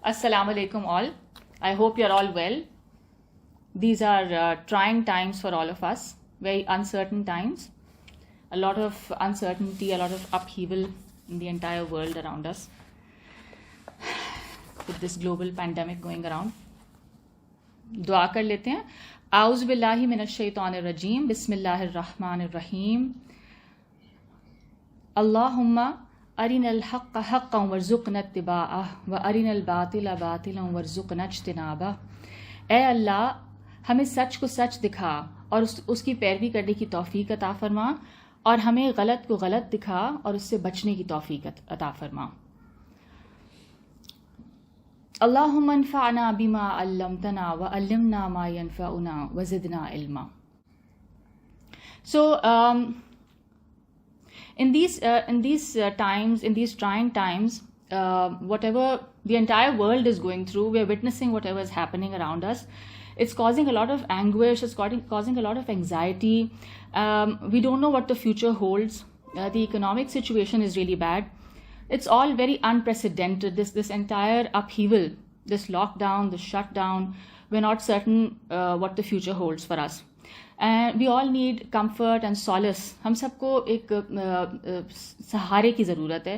Assalamu alaikum all. I hope you're all well. These are trying times for all of us, very uncertain times. A lot of uncertainty, a lot of upheaval in the entire world around us with this global pandemic going around. دعا کر لیتے ہیں. اعوذ باللہ من الشیطان الرجیم. بسم اللہ الرحمن الرحیم. اللہم ارنا الحق حقا وارزقنا اتباعہ وارنا الباطل باطلا وارزقنا اجتنابہ. اے اللہ ہمیں سچ کو سچ دکھا اور اس کی پیروی کرنے کی توفیق عطا فرما، اور ہمیں غلط کو غلط دکھا اور اس سے بچنے کی توفیق عطا فرما. اللہم انفعنا بما علمتنا وعلمنا ما ينفعنا وزدنا علما. So in these times, in these trying times, whatever the entire world is going through, we are witnessing whatever is happening around us. It's causing a lot of anguish, it's causing a lot of anxiety. We don't know what the future holds. The economic situation is really bad. It's all very unprecedented, this entire upheaval, this lockdown, this shutdown. We're not certain what the future holds for us. And we all need comfort and solace. ہم سب کو ایک سہارے کی ضرورت ہے.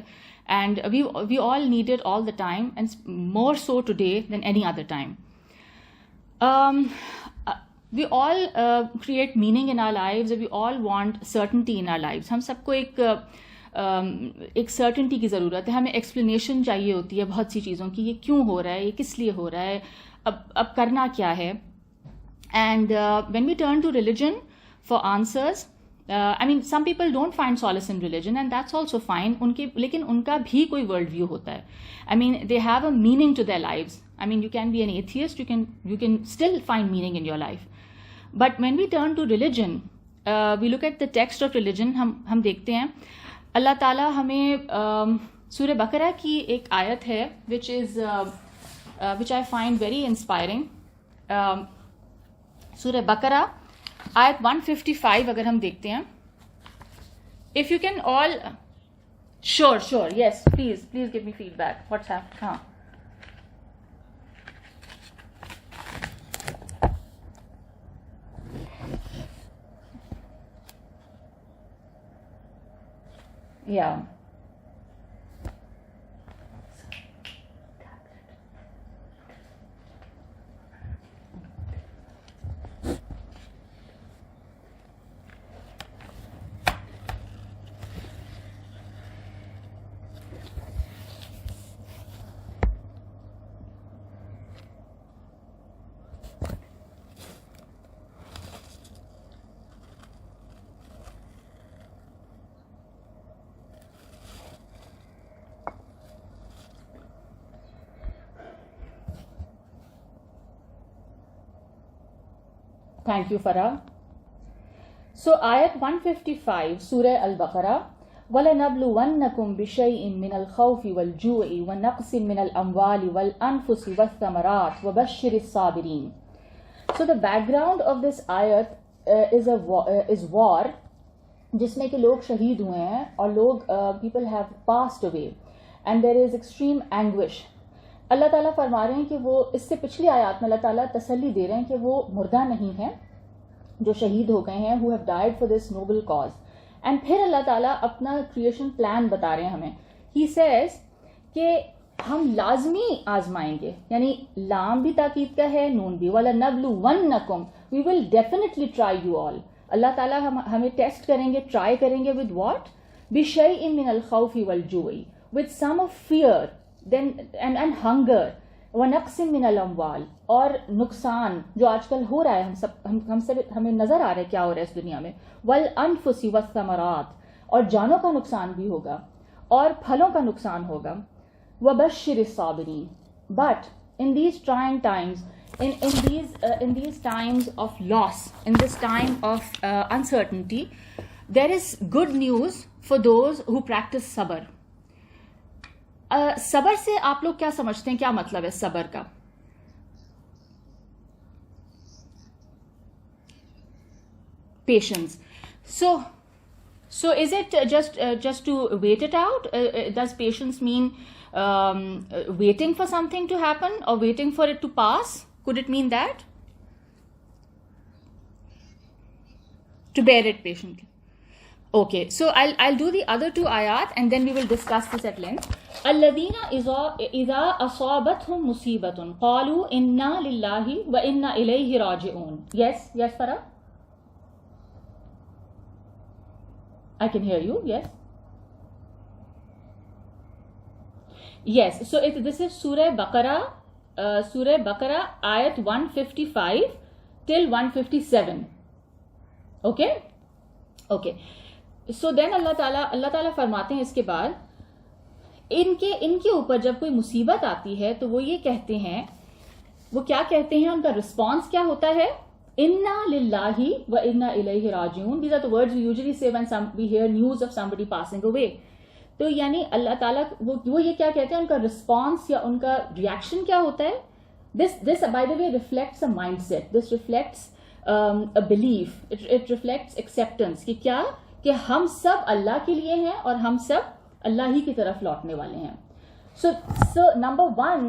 And we all need it all the time, and more so today than any other time. We all create meaning in our lives, and we all want certainty in our lives. ہم سب کو ایک certainty کی ضرورت ہے. ہمیں explanation چاہیے ہوتی ہے بہت سی چیزوں کی. یہ کیوں ہو رہا ہے, یہ کس لیے ہو رہا ہے, اب کرنا کیا ہے. And when we turn to religion for answers, I mean, some people don't find solace in religion, and that's also fine. لیکن ان کا بھی کوئی ورلڈ ویو ہوتا ہے. I mean, they have a meaning to their lives. I mean, you can be an atheist, you can still find meaning in your life. But when we turn to religion, we look at the text of religion. ہم دیکھتے ہیں اللہ تعالیٰ ہمیں سورہ بقرہ کی ایک آیت ہے which I find very inspiring. سورہ بقرہ آیت 155 اگر ہم دیکھتے ہیں. If you can all sure yes, please give me feedback. What's happened? ہاں yeah. Thank you, Farah. So, ayat 155, Surah Al-Baqarah. وَلَنَبْلُوَنَّكُمْ بِشَيْءٍ مِّنَ الْخَوْفِ وَالْجُوعِ وَنَقْصٍ مِّنَ الْأَمْوَالِ وَالْأَنفُسِ وَالثَّمَرَاتِ وَبَشِّرِ الصَّابِرِينَ. So, the background of this ayat is war, جس میں کہ لوگ شہید ہوئے ہیں اور لوگ people have passed away, and there is extreme anguish. اللہ تعالیٰ فرما رہے ہیں کہ وہ اس سے پچھلی آیات میں اللہ تعالیٰ تسلی دے رہے ہیں کہ وہ مردہ نہیں ہیں جو شہید ہو گئے ہیں, who have died for this noble cause. And پھر اللہ تعالیٰ اپنا کریشن پلان بتا رہے ہیں ہمیں. He says کہ ہم لازمی آزمائیں گے, یعنی لام بھی تاکید کا ہے, نون بھی. وَلَنَبْلُوَنَّكُمْ, we will definitely try you all. اللہ تعالیٰ ہمیں ٹیسٹ کریں گے, ٹرائی کریں گے. with what? بِشَيْءٍ مِّنَ الْخَوْفِ وَالْجُوعِ, with some of fear then and hunger. وَنَقْصٍ مِّنَ الْأَمْوَالِ, اور نقصان جو آج کل ہو رہا ہے, ہمیں نظر آ رہا ہے کیا ہو رہا ہے اس دنیا میں. وَالْأَنفُسِ وَالثَّمَرَاتِ, اور جانوں کا نقصان بھی ہوگا اور پھلوں کا نقصان ہوگا. وَبَشِّرِ الصَّابِرِينَ. But in these trying times, in these times of loss, in this time of uncertainty, there is good news for those who practice sabr. صبر سے آپ لوگ کیا سمجھتے ہیں, کیا مطلب ہے صبر کا؟ Patience. So So is it just to wait it out? Does patience mean waiting for something to happen or waiting for it to pass? Could it mean that? To bear it patiently. Okay, so I'll do the other two ayat and then we will discuss this at length. الَّذِينَ إِذَا أَصَابَتْهُمْ مُصِيبَةٌ قَالُوا إِنَّا لِلَّهِ وَإِنَّا إِلَيْهِ رَاجِعُونَ. Yes, Farah? I can hear you, yes. Yes, so this is Surah Baqarah, ayat 155 till 157. Okay. So then اللہ تعالیٰ فرماتے ہیں اس کے بعد ان کے اوپر جب کوئی مصیبت آتی ہے تو وہ یہ کہتے ہیں، وہ کیا کہتے ہیں، ان کا رسپانس کیا ہوتا ہے؟ اِنَّا لِلَّهِ وَإِنَّا إِلَيْهِ رَاجِعُونَ. These are the words we usually say when we hear news of somebody passing away. تو یعنی اللہ تعالیٰ وہ یہ کیا کہتے ہیں، ان کا رسپانس یا ان کا ریئیکشن کیا ہوتا ہے؟ This by the way reflects a mindset. This reflects a belief. It reflects acceptance کہ کیا کہ ہم سب اللہ کے لیے ہیں اور ہم سب اللہ ہی کی طرف لوٹنے والے ہیں. So number one,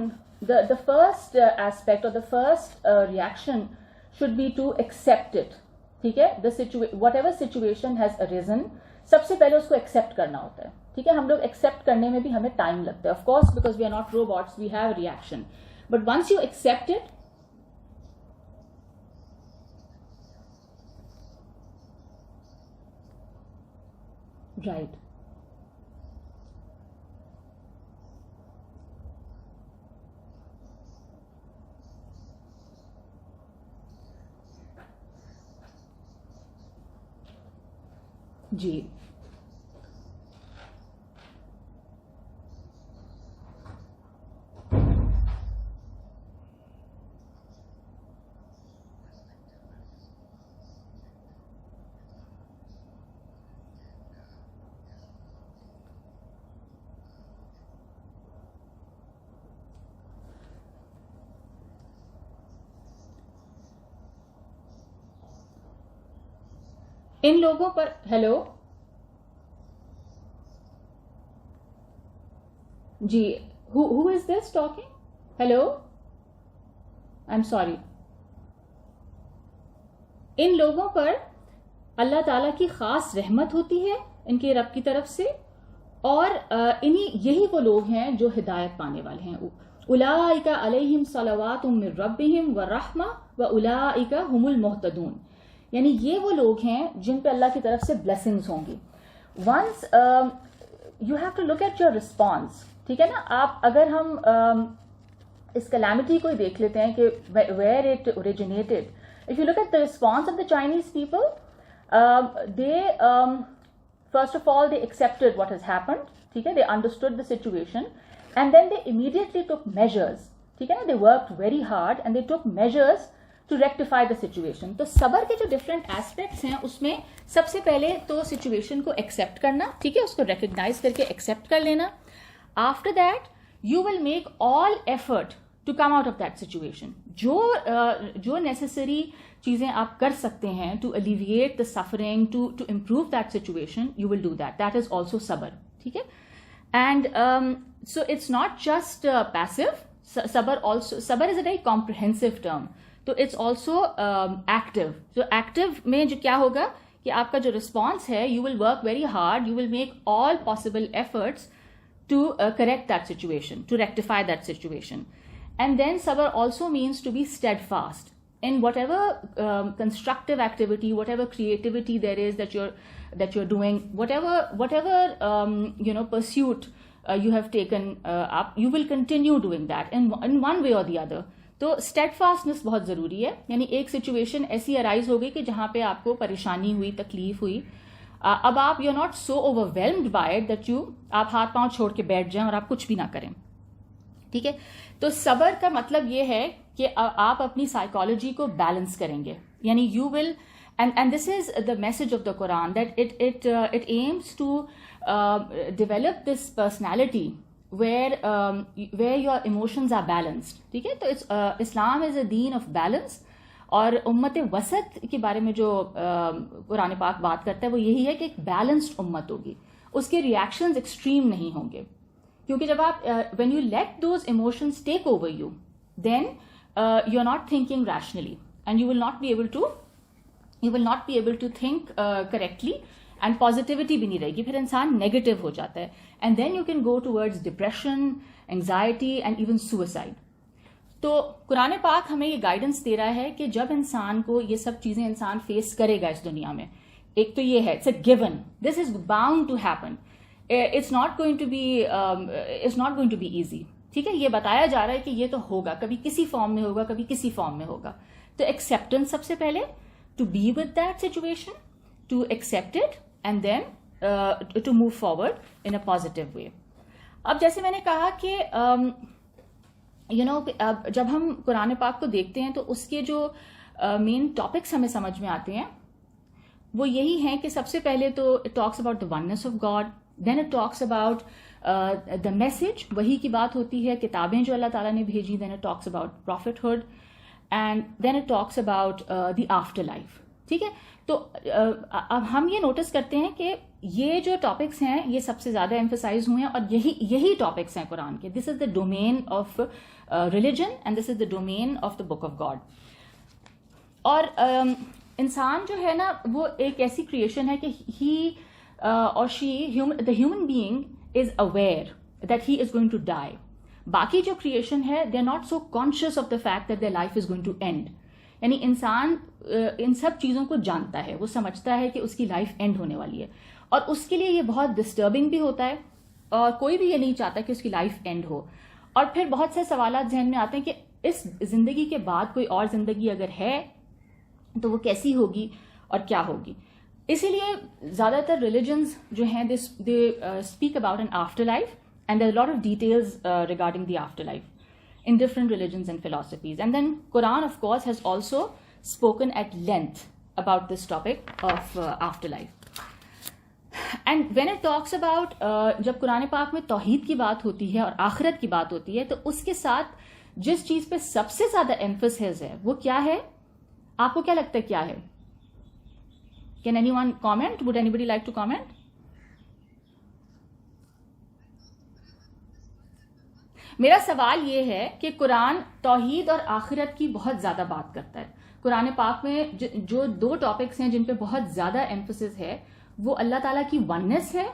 the first aspect or the first reaction should be to accept it. ٹھیک ہے، whatever situation has arisen, سب سے پہلے اس کو accept کرنا ہوتا ہے. ٹھیک ہے، ہم لوگ accept کرنے میں بھی ہمیں ٹائم لگتا ہے. Of course, because we are not robots, we have reaction. But once you accept it, right. جی ان لوگوں پر ہیلو جی who is this talking? Hello? I'm sorry. ان لوگوں پر اللہ تعالیٰ کی خاص رحمت ہوتی ہے ان کے رب کی طرف سے، اور یہی وہ لوگ ہیں جو ہدایت پانے والے ہیں. اولئک علیہم صلوات من ربہم ورحمہ واولئک هم المہتدون. یعنی یہ وہ لوگ ہیں جن پہ اللہ کی طرف سے بلیسنگز ہوں گی. Once you have to look at your response. ٹھیک ہے نا، آپ اگر ہم اس کلیمٹی کو ہی دیکھ لیتے ہیں کہ where it originated. If you look at the response of the Chinese people, they first of all they accepted what has happened. ٹھیک ہے، they understood the situation and then they immediately took measures. ٹھیک ہے نا, they worked very hard and they took measures to rectify the situation. تو صبر کے جو different aspects ہیں اس میں سب سے پہلے تو سچویشن کو ایکسیپٹ کرنا. ٹھیک ہے, اس کو ریکگنائز کر کے ایکسیپٹ کر لینا. After that you will make all effort to come out of that situation. جو نیسسری چیزیں آپ کر سکتے ہیں to alleviate the suffering, to improve that situation, you will do that. That is also صبر. ٹھیک ہے, and so it's not just passive. صبر is a very comprehensive term. تو اٹس آلسو ایکٹیو. جو ایکٹیو میں جو کیا ہوگا کہ آپ کا جو رسپانس ہے, you will work very hard, you will make all possible efforts to correct that situation, to rectify that situation. And then صبر also means to be steadfast in whatever constructive activity, whatever creativity there is that you're doing, whatever pursuit you have taken up, you will continue doing that in one way or the other. تو stayed فاسٹنس بہت ضروری ہے. یعنی ایک situation ایسی arise ہو گئی کہ جہاں پہ آپ کو پریشانی ہوئی, تکلیف ہوئی, اب آپ you not so over whelmed by it that آپ ہاتھ پاؤں چھوڑ کے بیٹھ جائیں اور آپ کچھ بھی نہ کریں. ٹھیک ہے, تو صبر کا مطلب یہ ہے کہ آپ اپنی سائیکالوجی کو بیلنس کریں گے. یعنی you will, and this is the message of the Quran, that it aims to develop this personality where your emotions are balanced. ٹھیک ہے, تو اسلام از اے دین آف بیلنس, اور امت وسط کے بارے میں جو قرآن پاک بات کرتا ہے وہ یہی ہے کہ ایک بیلنسڈ امت ہوگی, اس کے ریئیکشنز ایکسٹریم نہیں ہوں گے, کیونکہ جب آپ when you let those emotions take over you then you are not thinking rationally and you will not be able to think correctly, and positivity بھی نہیں رہے گی, پھر انسان نیگیٹو ہو جاتا ہے, and then you can go towards depression, anxiety and even suicide. تو قرآن پاک ہمیں یہ گائیڈنس دے رہا ہے کہ جب انسان کو یہ سب چیزیں انسان فیس کرے گا اس دنیا میں, ایک تو یہ ہے it's a given, this is bound to happen, it's not going to be easy. ٹھیک ہے, یہ بتایا جا رہا ہے کہ یہ تو ہوگا, کبھی کسی فارم میں ہوگا, کبھی کسی فارم میں ہوگا. تو ایکسیپٹنس سب سے پہلے, to be with that situation, to accept it and then to move forward in a positive way. اب جیسے میں نے کہا کہ جب ہم قرآن پاک کو دیکھتے ہیں تو اس کے جو مین ٹاپکس ہمیں سمجھ میں آتے ہیں وہ یہی ہیں کہ سب سے پہلے تو it talks about the oneness of God, then it talks about the message, وہی کی بات ہوتی ہے, کتابیں جو اللہ تعالیٰ نے بھیجی, then it talks about prophethood, and then it talks about the afterlife. ٹھیک ہے, تو اب ہم یہ نوٹس کرتے ہیں کہ یہ جو ٹاپکس ہیں یہ سب سے زیادہ ایمفسائز ہوئے ہیں, اور یہی ٹاپکس ہیں قرآن کے. This is the domain of religion and this is the domain of the book of God. اور انسان جو ہے نا وہ ایک ایسی کریشن ہے کہ he or she, the human being is aware that he is going to die. باقی جو کریشن ہے they are not so conscious of the fact that their life is going to end. یعنی انسان ان سب چیزوں کو جانتا ہے, وہ سمجھتا ہے کہ اس کی لائف اینڈ ہونے والی ہے, اور اس کے لیے یہ بہت ڈسٹربنگ بھی ہوتا ہے, اور کوئی بھی یہ نہیں چاہتا کہ اس کی لائف اینڈ ہو. اور پھر بہت سے سوالات ذہن میں آتے ہیں کہ اس زندگی کے بعد کوئی اور زندگی اگر ہے تو وہ کیسی ہوگی اور کیا ہوگی. اسی لیے زیادہ تر ریلیجنز جو ہیں they speak about an after life, and there lot of details regarding the after life in different religions and philosophies. And then Quran, of course, has also spoken at length about this topic of afterlife. And when it talks about جب قرآن پاک میں توحید کی بات ہوتی ہے اور آخرت کی بات ہوتی ہے, تو اس کے ساتھ جس چیز پہ سب سے زیادہ emphasis ہے وہ کیا ہے؟ آپ کو کیا لگتا ہے کیا ہے؟ Can anyone comment? Would anybody like to comment? میرا سوال یہ ہے کہ قرآن توحید اور آخرت کی بہت زیادہ بات کرتا ہے. قرآن پاک میں جو دو ٹاپکس ہیں جن پہ بہت زیادہ ایمفسس ہے وہ اللہ تعالیٰ کی وننس ہے,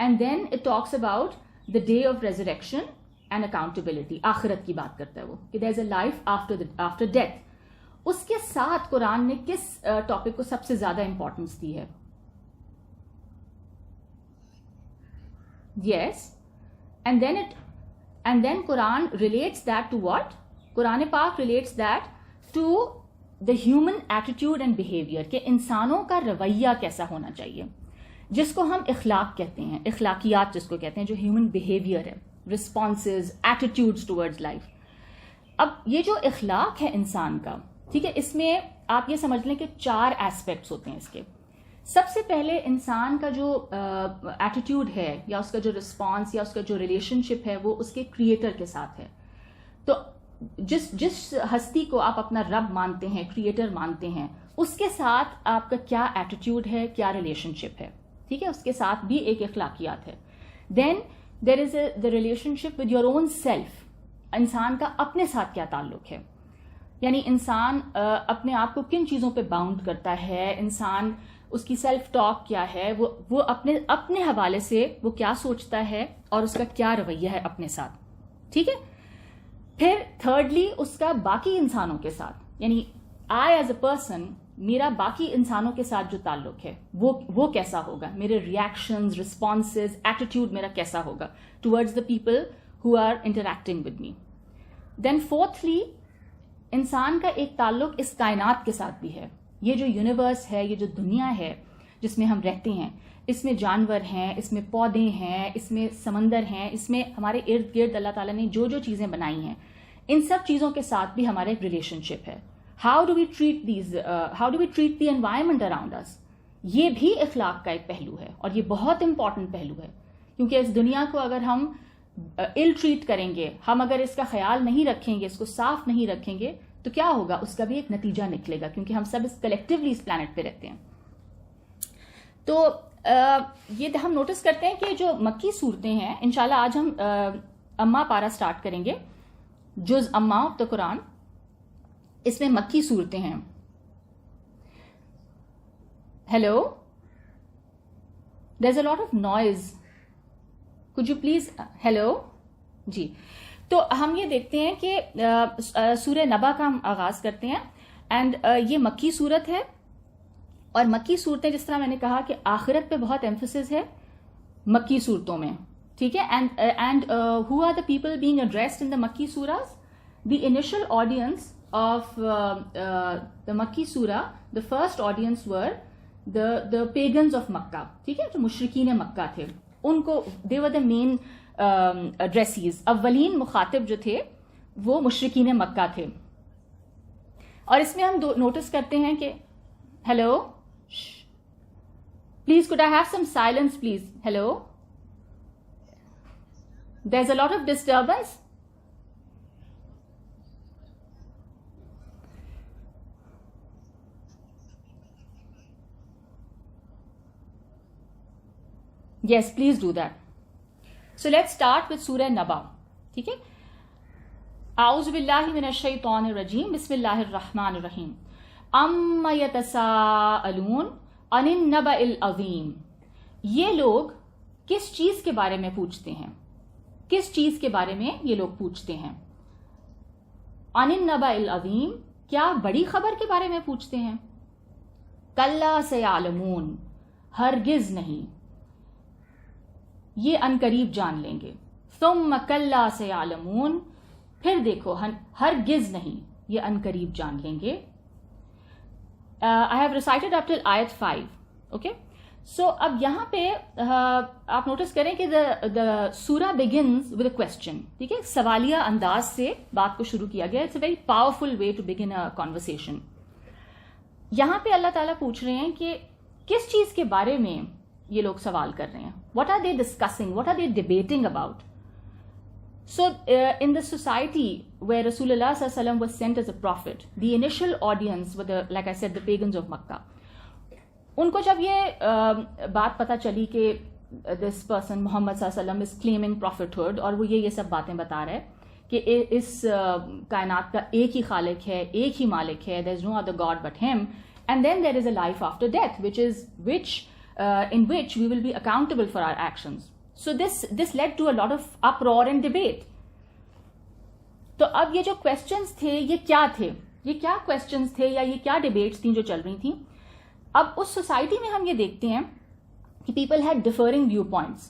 and then it talks about the day of resurrection and accountability. آخرت کی بات کرتا ہے وہ کہ there is a life after death. اس کے ساتھ قرآن نے کس ٹاپک کو سب سے زیادہ امپورٹنس دی ہے؟ یس, and then Quran relates that to what? Quran Pak relates that to the human attitude and behavior, کہ انسانوں کا رویہ کیسا ہونا چاہیے, جس کو ہم اخلاق کہتے ہیں, اخلاقیات جس کو کہتے ہیں, جو ہیومن بیہیویئر ہے, responses, attitudes towards life. اب یہ جو اخلاق ہے انسان کا, ٹھیک ہے, اس میں آپ یہ سمجھ لیں کہ 4 ایسپیکٹس ہوتے ہیں اس کے. سب سے پہلے انسان کا جو ایٹیٹیوڈ ہے یا اس کا جو رسپانس یا اس کا جو ریلیشن شپ ہے وہ اس کے کریٹر کے ساتھ ہے. تو جس ہستی کو آپ اپنا رب مانتے ہیں, کریٹر مانتے ہیں, اس کے ساتھ آپ کا کیا ایٹیٹیوڈ ہے, کیا ریلیشن شپ ہے, ٹھیک ہے, اس کے ساتھ بھی ایک اخلاقیات ہے. Then there is the relationship with your own self, انسان کا اپنے ساتھ کیا تعلق ہے, یعنی انسان اپنے آپ کو کن چیزوں پہ باؤنڈ کرتا ہے, انسان اس کی سیلف ٹاک کیا ہے, وہ اپنے حوالے سے وہ کیا سوچتا ہے اور اس کا کیا رویہ ہے اپنے ساتھ, ٹھیک ہے. پھر تھرڈلی اس کا باقی انسانوں کے ساتھ, یعنی آئی ایز اے پرسن, میرا باقی انسانوں کے ساتھ جو تعلق ہے وہ کیسا ہوگا, میرے ریئیکشنز, رسپانسز, ایٹیٹیوڈ میرا کیسا ہوگا towards the people who are interacting with me. Then fourthly انسان کا ایک تعلق اس کائنات کے ساتھ بھی ہے. یہ جو یونیورس ہے, یہ جو دنیا ہے جس میں ہم رہتے ہیں, اس میں جانور ہیں, اس میں پودے ہیں, اس میں سمندر ہیں, اس میں ہمارے ارد گرد اللہ تعالیٰ نے جو چیزیں بنائی ہیں, ان سب چیزوں کے ساتھ بھی ہمارا ایک ریلیشن شپ ہے. How do we treat the environment around us, یہ بھی اخلاق کا ایک پہلو ہے, اور یہ بہت امپورٹنٹ پہلو ہے, کیونکہ اس دنیا کو اگر ہم ال ٹریٹ کریں گے, ہم اگر اس کا خیال نہیں رکھیں گے, اس کو صاف نہیں رکھیں گے, تو کیا ہوگا, اس کا بھی ایک نتیجہ نکلے گا, کیونکہ ہم سب کلیکٹیولی اس پلانٹ پہ رہتے ہیں. تو یہ ہم نوٹس کرتے ہیں کہ جو مکی صورتیں ہیں, انشاءاللہ آج ہم اما پارا سٹارٹ کریں گے, جز اما آف دا قرآن, اس میں مکی صورتیں ہیں. Hello, there is a lot of noise, could you please, hello جی. تو ہم یہ دیکھتے ہیں کہ سورہ نبا کا ہم آغاز کرتے ہیں, اینڈ یہ مکی صورت ہے, اور مکی صورتیں جس طرح میں نے کہا کہ آخرت پہ بہت ایمفسس ہے مکی صورتوں میں, ٹھیک ہے. And who are the people being addressed in the Makki surahs? The initial audience of the Makki surah, the first audience were the pagans of Makkah, ٹھیک ہے, جو مشرکین مکہ تھے, ان کو they were the main addressees. اولین مخاطب جو تھے وہ مشرکین مکہ تھے. اور اس میں ہم نوٹس کرتے ہیں کہ hello please could I have some silence please, hello, there's a lot of disturbance. Yes, please do that. So let's start with Surah Naba. ٹھیک ہے. اعوذ باللہ من الشیطان الرجیم, بسم اللہ الرحمن الرحیم. اما یتساءلون عن النبأ العظیم. یہ لوگ کس چیز کے بارے میں پوچھتے ہیں, کس چیز کے بارے میں یہ لوگ پوچھتے ہیں؟ عن النبأ العظیم, کیا بڑی خبر کے بارے میں پوچھتے ہیں؟ کلا سیعلمون, ہرگز نہیں, یہ عنقریب جان لیں گے. ثم کلا سیعلمون, پھر دیکھو ہرگز نہیں, یہ عنقریب جان لیں گے. I have recited up till ayat 5. Okay, so اب یہاں پہ آپ نوٹس کریں کہ the surah begins with a question. ٹھیک ہے, سوالیہ انداز سے بات کو شروع کیا گیا. It's a very powerful way to begin a conversation. یہاں پہ اللہ تعالیٰ پوچھ رہے ہیں کہ کس چیز کے بارے میں یہ لوگ سوال کر رہے ہیں. What are they discussing? What are they debating about? So in the society where Rasulullah sallallahu alaihi wasallam was sent as a prophet, the initial audience were the, like I said, the pagans of Makkah. ان کو جب یہ بات پتہ چلی کہ this person محمد صلی اللہ علیہ وسلم is claiming prophethood, اور وہ یہ سب باتیں بتا رہا ہے کہ اس کائنات کا ایک ہی خالق ہے, ایک ہی مالک ہے, there is no other God but him, and then there is a life after death in which we will be accountable for our actions. So this led to a lot of uproar and debate. تو اب یہ جو questions تھے یہ کیا تھے, یہ کیا questions تھے یا یہ کیا debates تھیں جو چل رہی تھیں؟ اب اس سوسائٹی میں ہم یہ دیکھتے ہیں کہ people had differing viewpoints.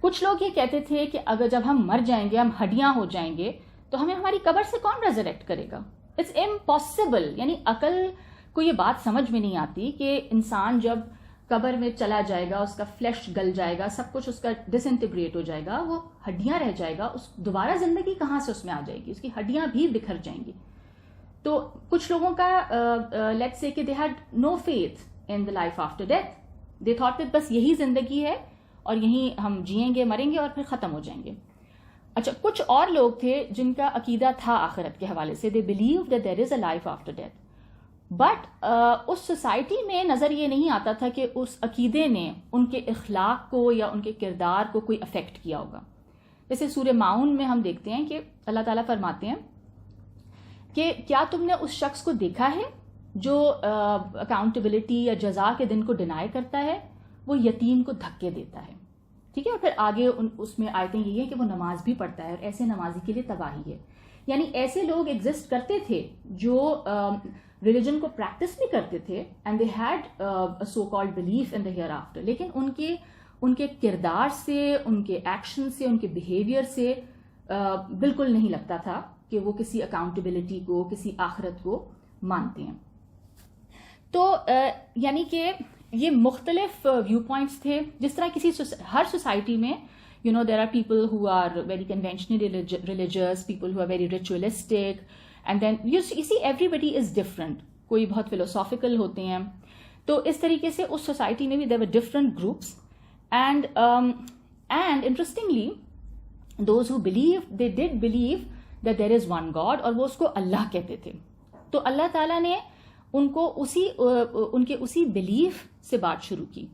کچھ لوگ یہ کہتے تھے کہ اگر جب ہم مر جائیں گے, ہم ہڈیاں ہو جائیں گے, تو ہمیں ہماری قبر سے کون ریزریکٹ کرے گا؟ It's impossible. یعنی عقل کو یہ بات سمجھ میں نہیں آتی کہ انسان جب قبر میں چلا جائے گا, اس کا فلیش گل جائے گا, سب کچھ اس کا ڈس انٹیگریٹ ہو جائے گا, وہ ہڈیاں رہ جائے گا, اس دوبارہ زندگی کہاں سے اس میں آ جائے گی؟ اس کی ہڈیاں بھی بکھر جائیں گی. تو کچھ لوگوں کا لیٹس سے کہ they had no faith in the life after death. They thought کہ بس یہی زندگی ہے اور یہیں ہم جئیں گے, مریں گے اور پھر ختم ہو جائیں گے. اچھا, کچھ اور لوگ تھے جن کا عقیدہ تھا آخرت کے حوالے سے. They believe that there is a life after death. But اس سوسائٹی میں نظر یہ نہیں آتا تھا کہ اس عقیدے نے ان کے اخلاق کو یا ان کے کردار کو کوئی افیکٹ کیا ہوگا. جیسے سورہ ماؤن میں ہم دیکھتے ہیں کہ اللہ تعالیٰ فرماتے ہیں کہ کیا تم نے اس شخص کو دیکھا ہے جو اکاؤنٹیبلٹی یا جزا کے دن کو ڈینائی کرتا ہے, وہ یتیم کو دھکے دیتا ہے. ٹھیک ہے, اور پھر آگے اس میں آیتیں یہی ہیں کہ وہ نماز بھی پڑھتا ہے, اور ایسے نمازی کے لیے تباہی ہے. یعنی ایسے لوگ ایگزسٹ کرتے تھے جو ریلیجن کو پریکٹس بھی کرتے تھے, and they had so called belief in the hereafter, لیکن ان کے کردار سے, ان کے ایکشن سے, ان کے بیہیویئر سے بالکل نہیں لگتا تھا کہ وہ کسی اکاؤنٹیبلٹی کو, کسی آخرت کو مانتے ہیں. تو یعنی کہ یہ مختلف ویو پوائنٹس تھے. جس طرح ہر سوسائٹی میں there are people who are very conventionally religious, people who are very ritualistic, and then you see everybody is different. کوئی بہت philosophical ہوتے ہیں. تو اس طریقے سے اس سوسائٹی میں بھی there were different groups, and interestingly those who believed, they did believe that there is one God, اور وہ اس کو اللہ کہتے تھے. تو اللہ تعالیٰ نے ان کو ان کے اسی بلیف سے بات شروع کی.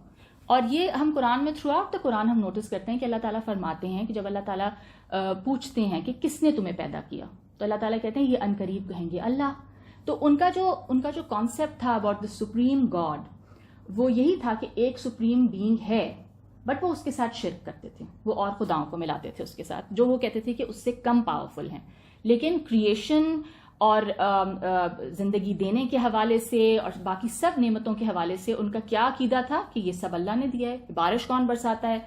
اور یہ ہم قرآن میں تھرو آؤٹ دا قرآن ہم نوٹس کرتے ہیں کہ اللہ تعالیٰ فرماتے ہیں کہ جب اللہ تعالیٰ پوچھتے ہیں کہ کس نے تمہیں پیدا کیا, تو اللہ تعالیٰ کہتے ہیں یہ عنقریب کہیں گے اللہ. تو ان کا جو کانسیپٹ تھا اباؤٹ دا سپریم گاڈ, وہ یہی تھا کہ ایک سپریم بینگ ہے, بٹ وہ اس کے ساتھ شرک کرتے تھے, وہ اور خداؤں کو ملاتے تھے اس کے ساتھ, جو وہ کہتے تھے کہ اس سے کم پاورفل ہیں. لیکن کریشن اور زندگی دینے کے حوالے سے اور باقی سب نعمتوں کے حوالے سے ان کا کیا عقیدہ تھا کہ یہ سب اللہ نے دیا ہے. بارش کون برساتا ہے,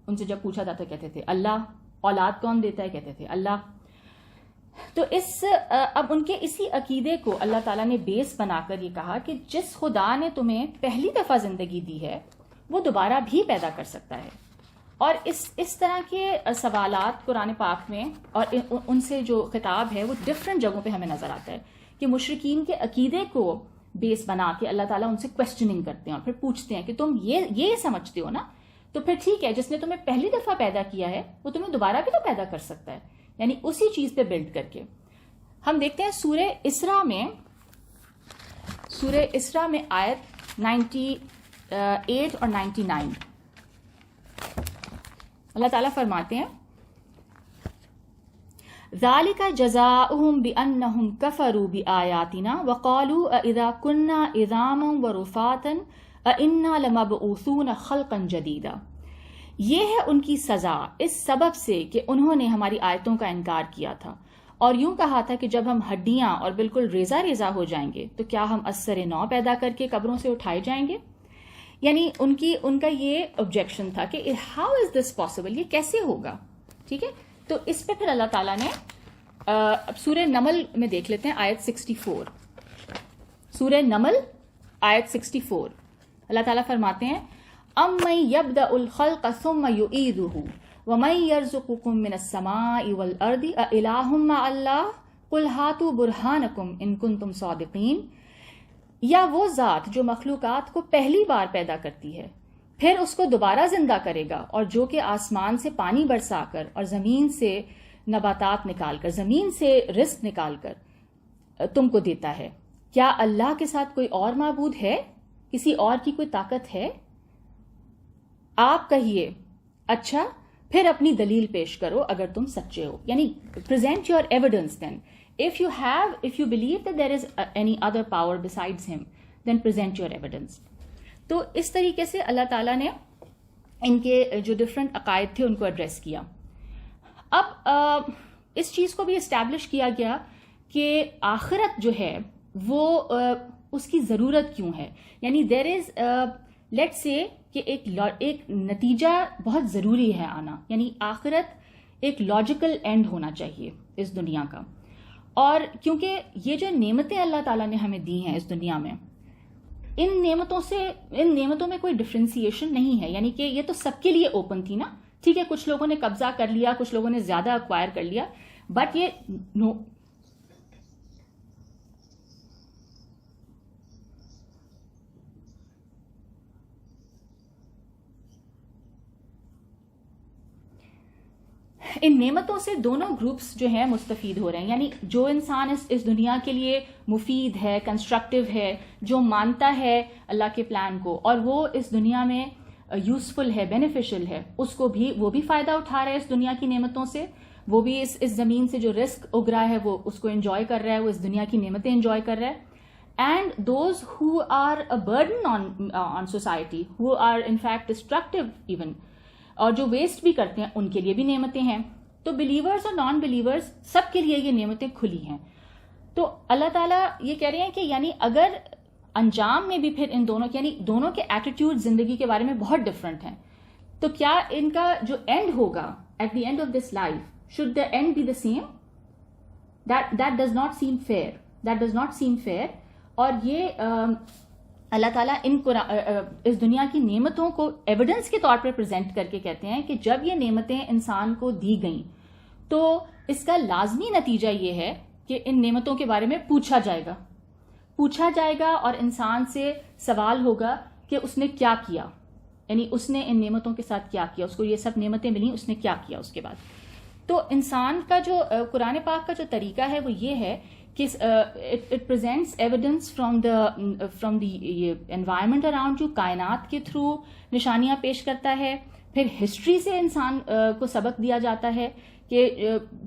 ان سے جب پوچھا جاتا کہتے تھے اللہ. اولاد کون دیتا ہے, کہتے تھے اللہ. تو اب ان کے اسی عقیدے کو اللہ تعالیٰ نے بیس بنا کر یہ کہا کہ جس خدا نے تمہیں پہلی دفعہ زندگی دی ہے وہ دوبارہ بھی پیدا کر سکتا ہے. اور اس طرح کے سوالات قرآن پاک میں اور ان سے جو خطاب ہے وہ ڈفرینٹ جگہوں پہ ہمیں نظر آتا ہے کہ مشرکین کے عقیدے کو بیس بنا کے اللہ تعالیٰ ان سے کوشچننگ کرتے ہیں اور پھر پوچھتے ہیں کہ تم یہ سمجھتے ہو نا, تو پھر ٹھیک ہے, جس نے تمہیں پہلی دفعہ پیدا کیا ہے وہ تمہیں دوبارہ بھی تو پیدا کر سکتا ہے. یعنی اسی چیز پہ بلڈ کر کے ہم دیکھتے ہیں سورہ اسراء میں آیت 98 اور 99. اللہ تعالیٰ فرماتے ہیں ذَلِكَ جَزَاؤُهُمْ بِأَنَّهُمْ كَفَرُوا بِآيَاتِنَا وَقَالُوا أَإِذَا كُنَّا عِظَامًا وَرُفَاتًا أَإِنَّا لَمَبْعُوثُونَ خَلْقًا جَدِيدًا. یہ ہے ان کی سزا اس سبب سے کہ انہوں نے ہماری آیتوں کا انکار کیا تھا اور یوں کہا تھا کہ جب ہم ہڈیاں اور بالکل ریزہ ریزہ ہو جائیں گے تو کیا ہم از سر نو پیدا کر کے قبروں سے اٹھائے جائیں گے. یعنی ان کا یہ آبجیکشن تھا کہ ہاؤ از دس پاسبل, یہ کیسے ہوگا. ٹھیک ہے, تو اس پہ پھر اللہ تعالیٰ نے سورہ نمل میں دیکھ لیتے ہیں آیت 64. سورہ نمل آیت 64 اللہ تعالیٰ فرماتے ہیں أَمَّن يَبْدَأُ الْخَلْقَ ثُمَّ يُعِيدُهُ وَمَن يَرْزُقُكُم مِّنَ السَّمَاءِ وَالْأَرْضِ أَإِلَٰهٌ مَّعَ اللَّهِ قُلْ هَاتُوا بُرْهَانَكُمْ إِن كُنتُمْ صَادِقِينَ. یا وہ ذات جو مخلوقات کو پہلی بار پیدا کرتی ہے پھر اس کو دوبارہ زندہ کرے گا, اور جو کہ آسمان سے پانی برسا کر اور زمین سے نباتات نکال کر, زمین سے رزق نکال کر تم کو دیتا ہے. کیا اللہ کے ساتھ کوئی اور معبود ہے, کسی اور کی کوئی طاقت ہے؟ آپ کہیے اچھا پھر اپنی دلیل پیش کرو اگر تم سچے ہو. یعنی present your evidence then. If you believe that there is any other power besides him, then present your evidence. تو اس طریقے سے اللہ تعالیٰ نے ان کے جو ڈفرینٹ عقائد تھے ان کو ایڈریس کیا. اب اس چیز کو بھی اسٹیبلش کیا گیا کہ آخرت جو ہے وہ اس کی ضرورت کیوں ہے. یعنی دیر از لیٹس سے کہ ایک نتیجہ بہت ضروری ہے آنا. یعنی آخرت ایک لاجیکل اینڈ ہونا چاہیے اس دنیا کا. اور کیونکہ یہ جو نعمتیں اللہ تعالیٰ نے ہمیں دی ہیں اس دنیا میں, ان نعمتوں میں کوئی ڈفرینسیشن نہیں ہے. یعنی کہ یہ تو سب کے لیے اوپن تھی نا. ٹھیک ہے, کچھ لوگوں نے قبضہ کر لیا, کچھ لوگوں نے زیادہ ایکوائر کر لیا, بٹ یہ ان نعمتوں سے دونوں گروپس جو ہیں مستفید ہو رہے ہیں. یعنی جو انسان اس دنیا کے لیے مفید ہے, کنسٹرکٹیو ہے, جو مانتا ہے اللہ کے پلان کو اور وہ اس دنیا میں یوزفل ہے, بینیفیشل ہے, اس کو بھی وہ بھی فائدہ اٹھا رہا ہے اس دنیا کی نعمتوں سے. وہ بھی اس زمین سے جو رزق اگ رہا ہے وہ اس کو انجوائے کر رہا ہے, وہ اس دنیا کی نعمتیں انجوائے کر رہا ہے. And those who are a burden on society, who are in fact destructive even, اور جو ویسٹ بھی کرتے ہیں ان کے لیے بھی نعمتیں ہیں. تو بلیورز اور نان بلیورز سب کے لیے یہ نعمتیں کھلی ہیں. تو اللہ تعالیٰ یہ کہہ رہے ہیں کہ یعنی اگر انجام میں بھی پھر ان دونوں یعنی دونوں کے ایٹیٹیوڈ زندگی کے بارے میں بہت ڈفرنٹ ہیں, تو کیا ان کا جو اینڈ ہوگا at the end of this life should the end be the same? That does not seem fair, that does not seem fair. اور یہ اللہ تعالیٰ اس دنیا کی نعمتوں کو ایویڈنس کے طور پر پریزنٹ کر کے کہتے ہیں کہ جب یہ نعمتیں انسان کو دی گئیں تو اس کا لازمی نتیجہ یہ ہے کہ ان نعمتوں کے بارے میں پوچھا جائے گا اور انسان سے سوال ہوگا کہ اس نے کیا کیا, یعنی اس نے ان نعمتوں کے ساتھ کیا کیا, اس کو یہ سب نعمتیں ملیں, اس نے کیا کیا اس کے بعد. تو انسان کا جو قرآن پاک کا جو طریقہ ہے وہ یہ ہے کہ it presents evidence from the environment around you, کائنات کے تھرو نشانیاں پیش کرتا ہے. پھر ہسٹری سے انسان کو سبق دیا جاتا ہے کہ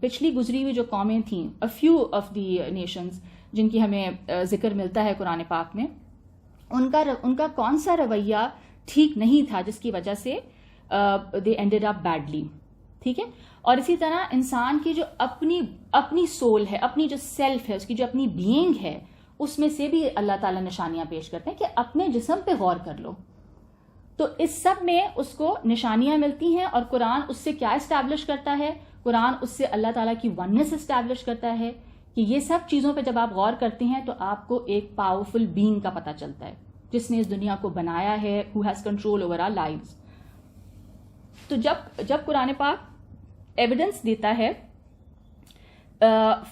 پچھلی گزری ہوئی جو قومیں تھیں، a few of the nations جن کی ہمیں ذکر ملتا ہے قرآن پاک میں، ان کا کون سا رویہ ٹھیک نہیں تھا جس کی وجہ سے they ended up badly. ٹھیک ہے. اور اسی طرح انسان کی جو اپنی سول ہے، اپنی جو سیلف ہے، اس کی جو اپنی بینگ ہے، اس میں سے بھی اللہ تعالیٰ نشانیاں پیش کرتے ہیں کہ اپنے جسم پہ غور کر لو. تو اس سب میں اس کو نشانیاں ملتی ہیں، اور قرآن اس سے کیا اسٹیبلش کرتا ہے؟ قرآن اس سے اللہ تعالیٰ کی وننس اسٹیبلش کرتا ہے کہ یہ سب چیزوں پہ جب آپ غور کرتے ہیں تو آپ کو ایک پاورفل بینگ کا پتہ چلتا ہے جس نے اس دنیا کو بنایا ہے، who has control over our lives. تو جب قرآن پاک ایویڈنس دیتا ہے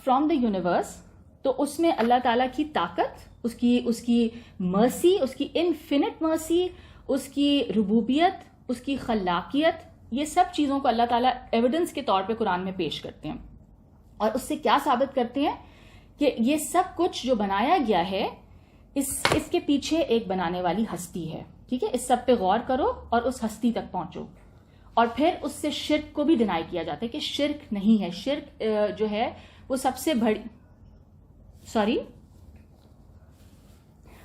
فرام دا یونیورس، تو اس میں اللہ تعالیٰ کی طاقت، اس کی مرسی، اس کی انفینٹ مرسی، اس کی ربوبیت، اس کی خلاقیت، یہ سب چیزوں کو اللہ تعالیٰ ایویڈنس کے طور پہ قرآن میں پیش کرتے ہیں. اور اس سے کیا ثابت کرتے ہیں؟ کہ یہ سب کچھ جو بنایا گیا ہے اس کے پیچھے ایک بنانے والی ہستی ہے. ٹھیک ہے. اس سب پہ غور کرو اور اس ہستی تک پہنچو. اور پھر اس سے شرک کو بھی ڈینائی کیا جاتا ہے کہ شرک نہیں ہے. شرک جو ہے وہ سب سے بڑی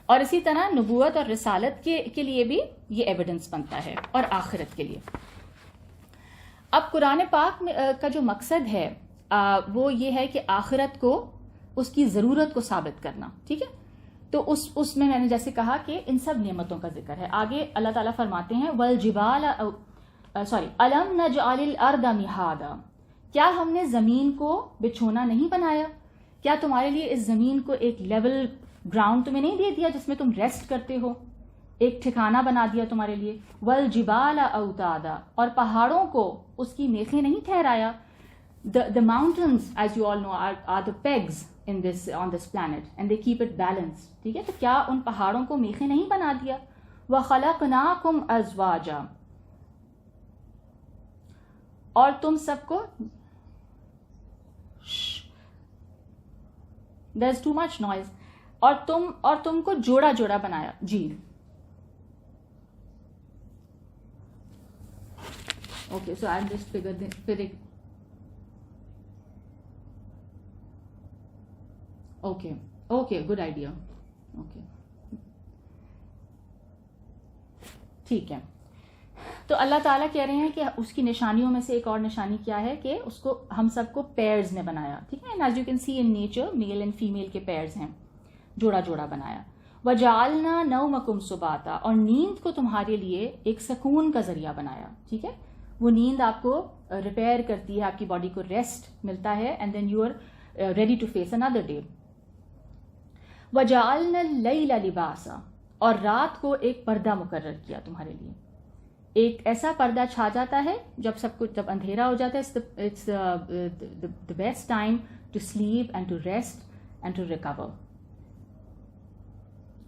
اور اسی طرح نبوت اور رسالت کے لیے بھی یہ ایویڈنس بنتا ہے، اور آخرت کے لیے. اب قرآن پاک کا جو مقصد ہے وہ یہ ہے کہ آخرت کو، اس کی ضرورت کو ثابت کرنا. ٹھیک ہے. تو اس میں نے جیسے کہا کہ ان سب نعمتوں کا ذکر ہے. آگے اللہ تعالیٰ فرماتے ہیں والجبال الم نجعل الارض مہادا، کیا ہم نے زمین کو بچھونا نہیں بنایا؟ کیا تمہارے لیے اس زمین کو ایک لیول گراؤنڈ تمہیں نہیں دے دیا جس میں تم ریسٹ کرتے ہو؟ ایک ٹھکانہ بنا دیا تمہارے لیے. والجبال اوتادا، اور پہاڑوں کو اس کی میخیں نہیں ٹھہرایا. The mountains, as you all know, are the pegs on this planet, and they keep it balanced. ٹھیک ہے. تو کیا ان پہاڑوں کو میخیں نہیں بنا دیا؟ وَخَلَقْنَاكُمْ أَزْوَاجًا، اور تم سب کو there's too much noise، اور تم کو جوڑا جوڑا بنایا. جی okay, so I'm just figuring. Okay, good idea. Okay, ٹھیک ہے. تو اللہ تعالیٰ کہہ رہے ہیں کہ اس کی نشانیوں میں سے ایک اور نشانی کیا ہے کہ اس کو ہم سب کو پیئرز میں بنایا. ٹھیک ہے. As you can see in nature male and female کے پیئرز ہیں، جوڑا جوڑا بنایا. وَجَعَلْنَا نَوْمَكُمْ سُبَاتًا، اور نیند کو تمہارے لیے ایک سکون کا ذریعہ بنایا. ٹھیک ہے. وہ نیند آپ کو ریپیئر کرتی ہے، آپ کی باڈی کو ریسٹ ملتا ہے، and then you are ready to face another day. وَجَعَلْنَا اللَّيْلَ لِبَاسًا، اور رات کو ایک پردہ مقرر کیا تمہارے لیے. ایک ایسا پردہ چھا جاتا ہے جب اندھیرا ہو جاتا ہے. It's the best time to sleep and to rest and to recover.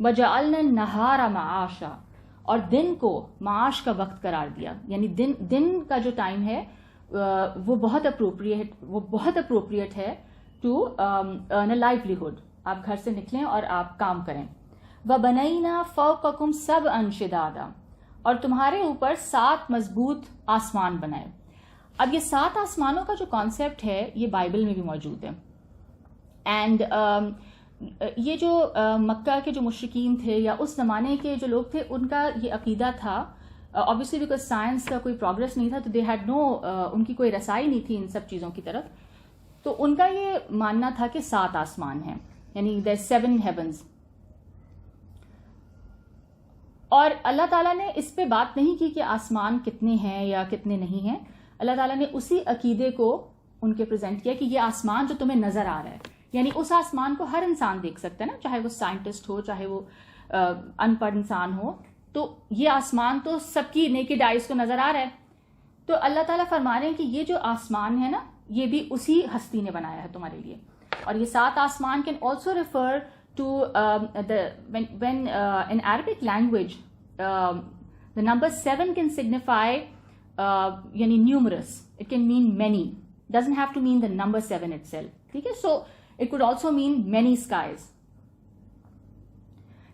وَجَعَلْنَا النَّهَارَ مَعَاشًا، اور دن کو معاش کا وقت قرار دیا. یعنی دن کا جو ٹائم ہے وہ بہت اپروپریٹ ہے ٹو ارن اے لائیولیہڈ. آپ گھر سے نکلیں اور آپ کام کریں. وَبَنَيْنَا فَوْقَكُمْ سَبْعًا شِدَادًا، اور تمہارے اوپر 7 مضبوط آسمان بنائے. اب یہ 7 آسمانوں کا جو کانسیپٹ ہے یہ بائبل میں بھی موجود ہے. اینڈ یہ جو مکہ کے جو مشرکین تھے یا اس زمانے کے جو لوگ تھے، ان کا یہ عقیدہ تھا، obviously بیکاز سائنس کا کوئی پروگرس نہیں تھا، تو they had no ان کی کوئی رسائی نہیں تھی ان سب چیزوں کی طرف. تو ان کا یہ ماننا تھا کہ 7 آسمان ہیں، یعنی there's 7 heavens. اور اللہ تعالیٰ نے اس پہ بات نہیں کی کہ آسمان کتنے ہیں یا کتنے نہیں ہیں. اللہ تعالیٰ نے اسی عقیدے کو ان کے پریزنٹ کیا کہ یہ آسمان جو تمہیں نظر آ رہا ہے، یعنی اس آسمان کو ہر انسان دیکھ سکتا ہے نا، چاہے وہ سائنٹسٹ ہو، چاہے وہ ان پڑھ انسان ہو. تو یہ آسمان تو سب کی نیکڈ آئیز کو نظر آ رہا ہے. تو اللہ تعالیٰ فرما رہے ہیں کہ یہ جو آسمان ہے نا، یہ بھی اسی ہستی نے بنایا ہے تمہارے لیے. اور یہ 7 آسمان can also refer to when in Arabic language the number 7 can signify یعنی numerous, it can mean many. doesn't have to mean the number 7 itself. ٹھیک ہے, so it could also mean many skies.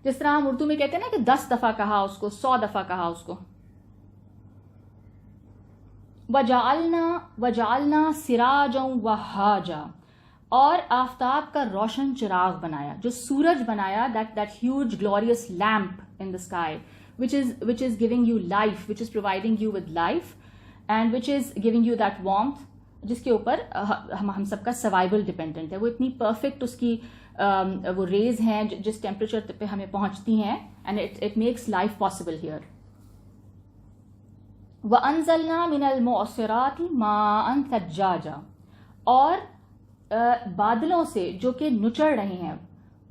جس طرح ہم اردو میں کہتے ہیں نا کہ 10 دفعہ کہا اس کو, 100 دفعہ کہا اس کو. وَجَعَلْنَا سِرَاجًا وَهَّاجًا, اور آفتاب کا روشن چراغ بنایا, جو سورج بنایا, that huge glorious lamp in the sky which is giving you life, which is providing you with life and which is giving you that warmth, جس کے اوپر ہم سب کا سروائیول ڈپینڈنٹ ہے. وہ اتنی پرفیکٹ اس کی وہ ریز ہیں جس ٹیمپریچر پہ ہمیں پہنچتی ہیں, and it makes life possible here. وَأَنزَلْنَا مِنَ الْمُعْصِرَاتِ مَاءً ثَجَّاجًا, اور بادلوں سے جو کہ نچڑ رہے ہیں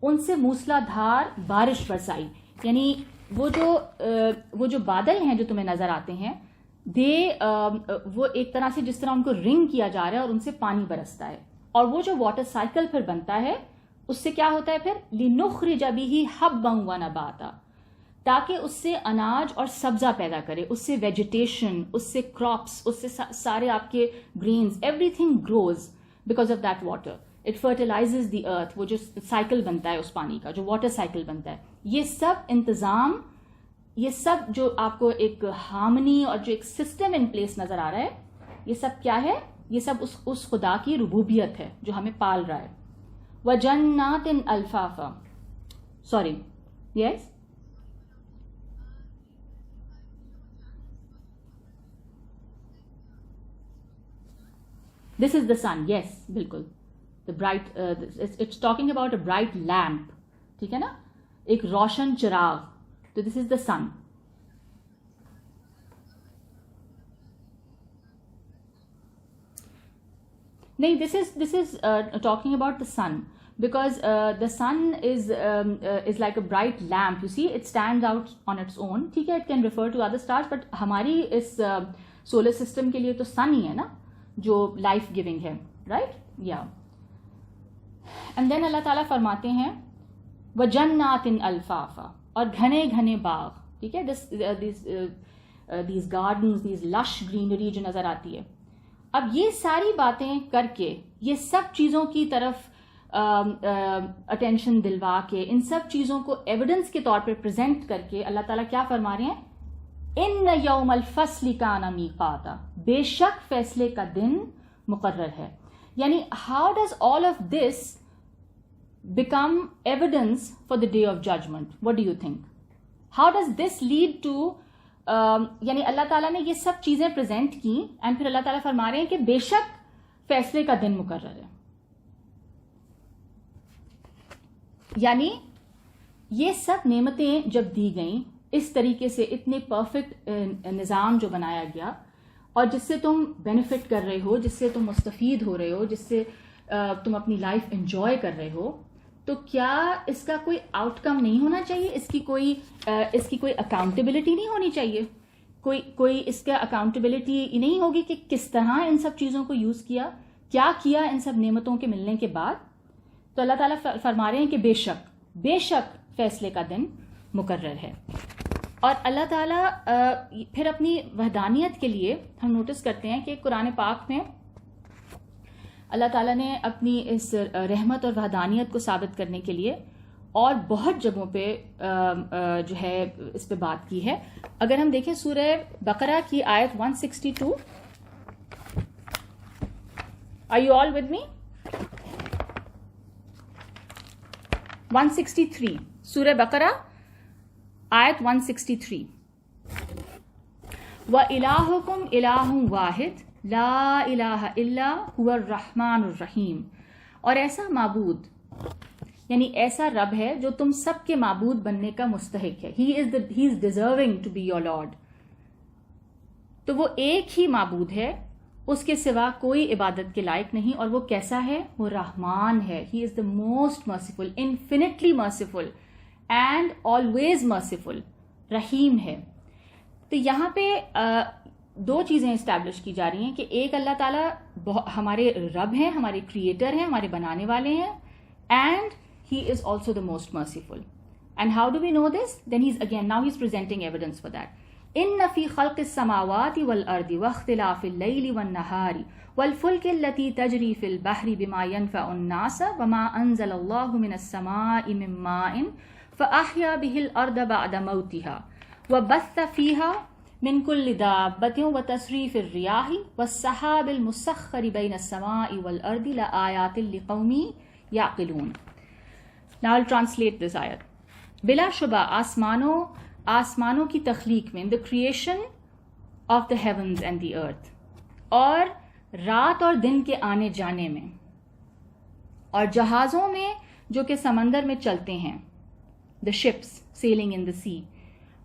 ان سے موسلا دھار بارش برسائی. یعنی وہ جو بادل ہیں جو تمہیں نظر آتے ہیں, وہ ایک طرح سے جس طرح ان کو رنگ کیا جا رہا ہے اور ان سے پانی برستا ہے. اور وہ جو واٹر سائیکل پھر بنتا ہے اس سے کیا ہوتا ہے پھر, لِنُخْرِجَ بِهِ حَبًّا وَنَبَاتًا, تاکہ اس سے اناج اور سبزہ پیدا کرے, اس سے ویجیٹیشن, اس سے کراپس, اس سے سارے آپ کے greens, everything grows because of that water. It fertilises the earth, وہ جو سائیکل بنتا ہے اس پانی کا, جو واٹر سائیکل بنتا ہے. یہ سب انتظام, یہ سب جو آپ کو ایک ہارمنی اور جو ایک سسٹم ان پلیس نظر آ رہا ہے, یہ سب کیا ہے, یہ سب اس خدا کی ربوبیت ہے جو ہمیں پال رہا ہے. وَجَنَّاتٍ أَلْفَافًا, sorry, yes, this is the sun, yes, بالکل. The bright, it's talking about a bright lamp, ٹھیک ہے نا, ایک روشن چراغ. تو this is the sun. نہیں, this is talking about the sun, because the sun is like a bright lamp. You see, it stands out on its own. ٹھیک ہے, it can refer to other stars, but ہماری اس solar system کے لیے تو sun ہی ہے نا جو life giving ہے, رائٹ, یا. اینڈ دین اللہ تعالیٰ فرماتے ہیں وَجَنَّاتٍ أَلْفَافًا, اور گھنے گھنے باغ. ٹھیک ہے, دیز گارڈنز, دیز لش گرینری جو نظر آتی ہے. اب یہ ساری باتیں کر کے, یہ سب چیزوں کی طرف اٹینشن دلوا کے, ان سب چیزوں کو ایویڈنس کے طور پہ پریزنٹ کر کے اللہ تعالیٰ کیا فرما رہے ہیں, اِنَّ يَوْمَ الْفَصْلِ كَانَ مِيقَاتًا, بے شک فیصلے کا دن مقرر ہے. یعنی how does all of this become evidence for the day of judgement? What do you think? How does this lead to, یعنی اللہ تعالیٰ نے یہ سب چیزیں پریزنٹ کی اینڈ پھر اللہ تعالیٰ فرما رہے ہیں کہ بے شک فیصلے کا دن مقرر ہے. یعنی یہ سب نعمتیں جب دی گئیں اس طریقے سے, اتنے پرفیکٹ نظام جو بنایا گیا, اور جس سے تم بینیفٹ کر رہے ہو, جس سے تم مستفید ہو رہے ہو, جس سے تم اپنی لائف انجوائے کر رہے ہو, تو کیا اس کا کوئی آؤٹ کم نہیں ہونا چاہیے؟ اس کی کوئی اکاؤنٹیبلٹی نہیں ہونی چاہیے؟ کوئی اس کا اکاؤنٹیبلٹی نہیں ہوگی کہ کس طرح ان سب چیزوں کو یوز کیا, کیا کیا ان سب نعمتوں کے ملنے کے بعد؟ تو اللہ تعالیٰ فرما رہے ہیں کہ بے شک فیصلے کا دن مقرر ہے. اور اللہ تعالیٰ پھر اپنی وحدانیت کے لیے ہم نوٹس کرتے ہیں کہ قرآن پاک میں اللہ تعالیٰ نے اپنی اس رحمت اور وحدانیت کو ثابت کرنے کے لیے اور بہت جگہوں پہ جو ہے اس پہ بات کی ہے. اگر ہم دیکھیں سورہ بقرہ کی آیت 162, Are you all with me? 163, سورہ بقرہ آیت 163. وَإِلَٰهُكُمْ إِلَٰهٌ وَاحِدٌ لا الہ الا هو الرحمن الرحیم, اور ایسا معبود یعنی ایسا رب ہے جو تم سب کے معبود بننے کا مستحق ہے. He is deserving to be your Lord. تو وہ ایک ہی معبود ہے, اس کے سوا کوئی عبادت کے لائق نہیں. اور وہ کیسا ہے؟ وہ رحمان ہے. He is the most merciful, infinitely merciful and always merciful. رحیم ہے. تو یہاں پہ دو چیزیں اسٹیبلش کی جا رہی ہیں کہ ایک اللہ تعالیٰ ہمارے رب ہیں, ہمارے کریٹر ہیں, ہمارے بنانے والے ہیں, and he is also the most merciful. And how do we know this? Then he is again now he is presenting evidence for that. ان فی خلق السماوات والارض واختلاف اللیل والنہار والفلک التي تجری فی البحر بما ينفع الناس وما انزل اللہ من السماء من ماء فاحیا به الارض بعد موتها وبث فیها من كل دابة وتصريف الرياح والسحاب المسخر بين السماء والأرض لآيات لقوم يعقلون. Now I'll translate this ayat. بلا شبہ آسمانوں کی تخلیق میں, the creation of the heavens and the earth, اور رات اور دن کے آنے جانے میں, اور جہازوں میں جو کہ سمندر میں چلتے ہیں, the ships sailing in the sea,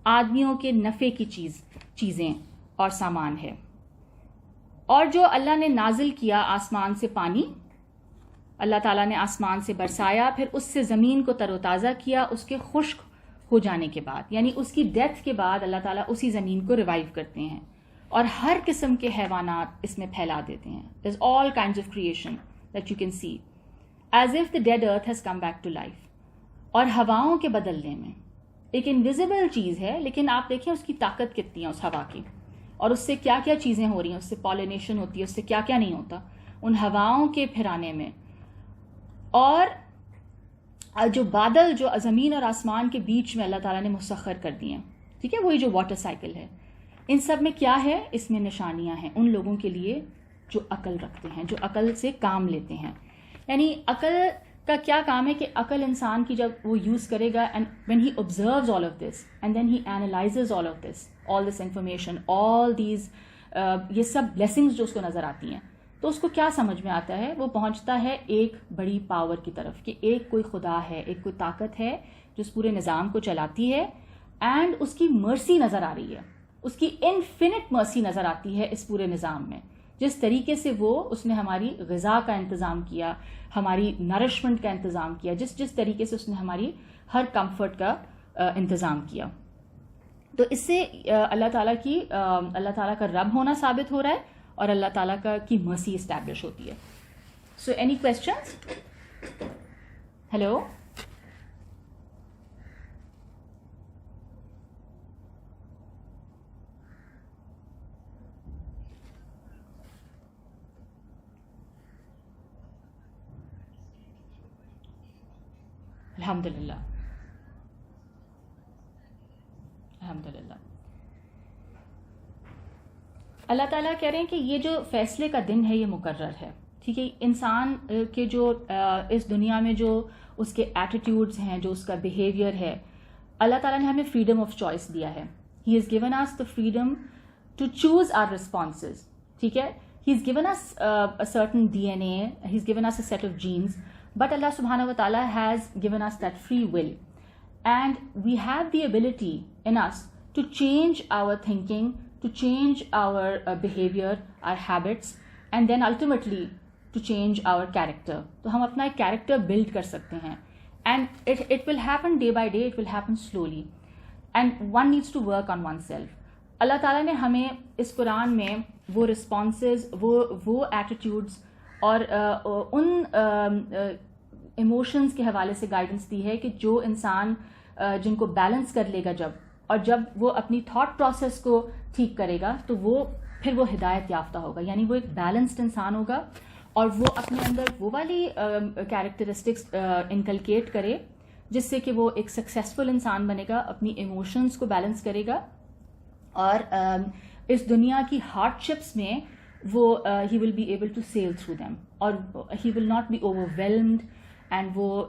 آدمیوں کے نفع کی چیزیں اور سامان ہے. اور جو اللہ نے نازل کیا آسمان سے پانی, اللہ تعالیٰ نے آسمان سے برسایا, پھر اس سے زمین کو تر و تازہ کیا اس کے خشک ہو جانے کے بعد, یعنی اس کی ڈیتھ کے بعد اللہ تعالیٰ اسی زمین کو ریوائیو کرتے ہیں اور ہر قسم کے حیوانات اس میں پھیلا دیتے ہیں. There's all kinds of creation that you can see as if the dead earth has come back to life. اور ہواؤں کے بدلنے میں ایک انویزیبل چیز ہے, لیکن آپ دیکھیں اس کی طاقت کتنی ہے اس ہوا کی, اور اس سے کیا کیا چیزیں ہو رہی ہیں, اس سے پالینیشن ہوتی ہے, اس سے کیا کیا نہیں ہوتا ان ہواؤں کے پھرانے میں. اور جو بادل جو زمین اور آسمان کے بیچ میں اللہ تعالیٰ نے مسخر کر دیے ہیں, ٹھیک ہے, وہی جو واٹر سائیکل ہے, ان سب میں کیا ہے, اس میں نشانیاں ہیں ان لوگوں کے لیے جو عقل رکھتے ہیں, جو عقل سے کام لیتے ہیں. یعنی عقل کا کیا کام ہے کہ عقل انسان کی جب وہ یوز کرے گا, and when he observes all of this and then he analyzes all this information, all these یہ سب blessings جو اس کو نظر آتی ہیں, تو اس کو کیا سمجھ میں آتا ہے, وہ پہنچتا ہے ایک بڑی پاور کی طرف کہ ایک کوئی خدا ہے, ایک کوئی طاقت ہے جو اس پورے نظام کو چلاتی ہے, اینڈ اس کی مرسی نظر آ رہی ہے, اس کی انفینٹ مرسی نظر آتی ہے اس پورے نظام میں. جس طریقے سے اس نے ہماری غذا کا انتظام کیا, ہماری نرشمنٹ کا انتظام کیا, جس طریقے سے اس نے ہماری ہر کمفرٹ کا انتظام کیا. تو اس سے اللہ تعالیٰ کا رب ہونا ثابت ہو رہا ہے اور اللہ تعالیٰ کی مرسی اسٹیبلش ہوتی ہے. So any questions? ہیلو, الحمد للہ الحمد للہ. اللہ تعالیٰ کہہ رہے ہیں کہ یہ جو فیصلے کا دن ہے یہ مقرر ہے, ٹھیک ہے. انسان کے جو اس دنیا میں جو اس کے ایٹیٹیوڈز ہیں, جو اس کا بیہیویئر ہے, اللہ تعالیٰ نے ہمیں فریڈم آف چوائس دیا ہے. He has given us the freedom to choose our responses, ٹھیک ہے. He has given us a certain DNA, ہی has given us a set of genes, but Allah subhanahu wa ta'ala has given us that free will, and we have the ability in us to change our thinking, to change our behavior, our habits, and then ultimately to change our character. تو ہم اپنا ایک character blood کر سکتے ہیں, and it will happen day by day, it will happen slowly, and one needs to work on oneself. اللہ تعالیٰ نے ہمیں اس قرآن میں وہ رسپانسز, وہ ایٹیٹیوڈز اور ان ایموشنز کے حوالے سے گائیڈنس دی ہے کہ جو انسان جن کو بیلنس کر لے گا اور جب وہ اپنی تھاٹ پروسیس کو ٹھیک کرے گا تو پھر وہ ہدایت یافتہ ہوگا, یعنی وہ ایک بیلنسڈ انسان ہوگا اور وہ اپنے اندر وہ والی کیریکٹرسٹکس انکلکیٹ کرے جس سے کہ وہ ایک سکسیزفل انسان بنے گا, اپنی ایموشنز کو بیلنس کرے گا, اور اس دنیا کی ہارڈ شپس میں وہ he will be able to sail through them, اور he will not be overwhelmed, and وہ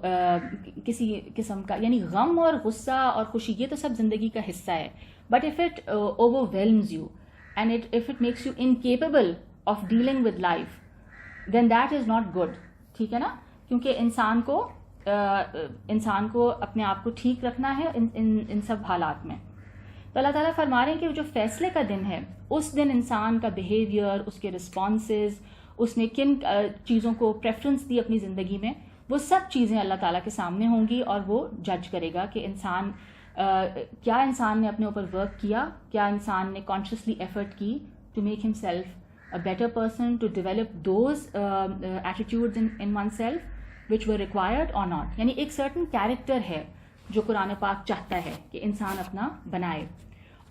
کسی قسم کا, یعنی غم اور غصہ اور خوشی یہ تو سب زندگی کا حصہ ہے, but if it overwhelms you and if it makes you incapable of dealing with life, then that is not good, ٹھیک ہے نا. کیونکہ انسان کو اپنے آپ کو ٹھیک رکھنا ہے ان سب حالات میں. تو اللہ تعالیٰ فرما رہے ہیں کہ جو فیصلے کا دن ہے اس دن انسان کا بیہیویئر, اس کے رسپانسز, اس نے کن چیزوں کو پریفرنس دی اپنی زندگی میں, وہ سب چیزیں اللہ تعالیٰ کے سامنے ہوں گی, اور وہ جج کرے گا کہ کیا انسان نے اپنے اوپر ورک کیا, کیا انسان نے کانشیسلی ایفرٹ کی to make himself a better person, to develop those attitudes in oneself which were required or not. یعنی ایک سرٹن کیریکٹر ہے جو قرآن پاک چاہتا ہے کہ انسان اپنا بنائے,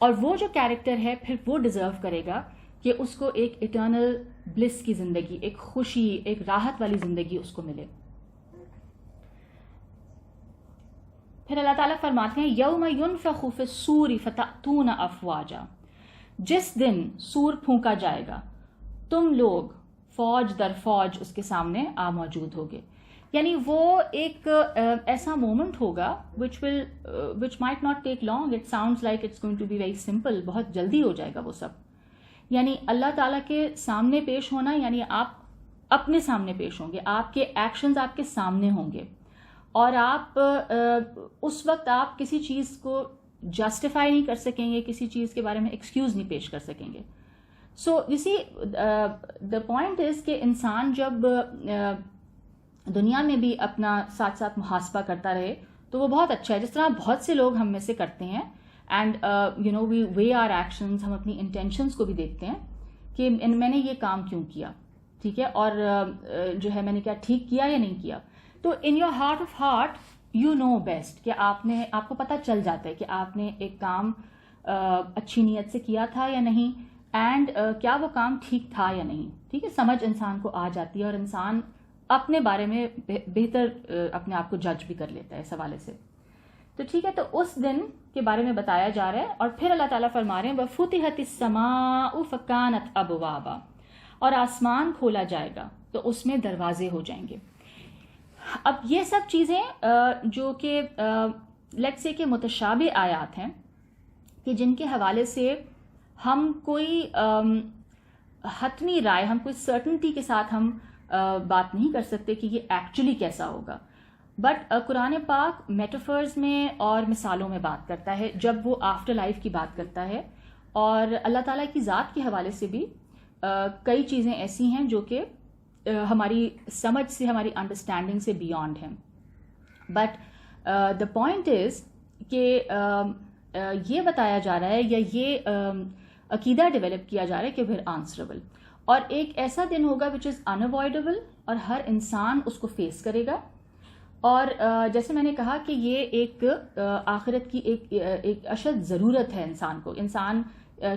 اور وہ جو کیریکٹر ہے پھر وہ ڈیزرو کرے گا کہ اس کو ایک اٹرنل بلس کی زندگی، ایک خوشی، ایک راحت والی زندگی اس کو ملے. پھر اللہ تعالیٰ فرماتے ہیں یوم ینفخ فی الصور فتأتون افواجا، جس دن سور پھونکا جائے گا تم لوگ فوج در فوج اس کے سامنے آ موجود ہوگے. یعنی وہ ایک ایسا مومنٹ ہوگا which might not take long. It sounds like it's going to be very simple. بہت جلدی ہو جائے گا وہ سب. یعنی اللہ تعالیٰ کے سامنے پیش ہونا، یعنی آپ اپنے سامنے پیش ہوں گے، آپ کے ایکشنز آپ کے سامنے ہوں گے، اور آپ اس وقت آپ کسی چیز کو جسٹیفائی نہیں کر سکیں گے، کسی چیز کے بارے میں ایکسکیوز نہیں پیش کر سکیں گے. So you C the point is کہ انسان جب دنیا میں بھی اپنا ساتھ ساتھ محاسبہ کرتا رہے تو وہ بہت اچھا ہے. جس طرح بہت سے لوگ ہم میں سے کرتے ہیں، and you know we way our actions, ہم اپنی انٹینشنز کو بھی دیکھتے ہیں کہ میں نے یہ کام کیوں کیا، ٹھیک ہے، اور جو ہے میں نے کیا ٹھیک کیا یا نہیں کیا. تو in your heart of heart you know best کہ آپ کو پتہ چل جاتا ہے کہ آپ نے ایک کام اچھی نیت سے کیا تھا یا نہیں، اینڈ کیا وہ کام ٹھیک تھا یا نہیں. ٹھیک ہے، سمجھ انسان کو آ جاتی ہے اور انسان اپنے بارے میں بہتر اپنے آپ کو جج بھی کر لیتا ہے اس حوالے سے. تو ٹھیک ہے، تو اس دن کے بارے میں بتایا جا رہا ہے. اور پھر اللہ تعالیٰ فرما رہے ہیں وَفُتِحَتِ السَّمَاءُ فَكَانَتْ أَبْوَابًا، اور آسمان کھولا جائے گا تو اس میں دروازے ہو جائیں گے. اب یہ سب چیزیں جو کہ لیٹس سے کہ متشابہ آیات ہیں کہ جن کے حوالے سے ہم کوئی حتمی رائے، ہم کوئی سرٹنٹی کے ساتھ ہم بات نہیں کر سکتے کہ یہ ایکچولی کیسا ہوگا. بٹ قرآن پاک میٹافرز میں اور مثالوں میں بات کرتا ہے جب وہ آفٹر لائف کی بات کرتا ہے. اور اللہ تعالیٰ کی ذات کے حوالے سے بھی کئی چیزیں ایسی ہیں جو کہ ہماری سمجھ سے، ہماری انڈرسٹینڈنگ سے بیونڈ ہیں. بٹ دا پوائنٹ از کہ یہ بتایا جا رہا ہے یا یہ عقیدہ ڈیولپ کیا جا رہا ہے کہ we're answerable، اور ایک ایسا دن ہوگا which is unavoidable، اور ہر انسان اس کو فیس کرے گا. اور جیسے میں نے کہا کہ یہ ایک آخرت کی ایک اشد ضرورت ہے انسان کو. انسان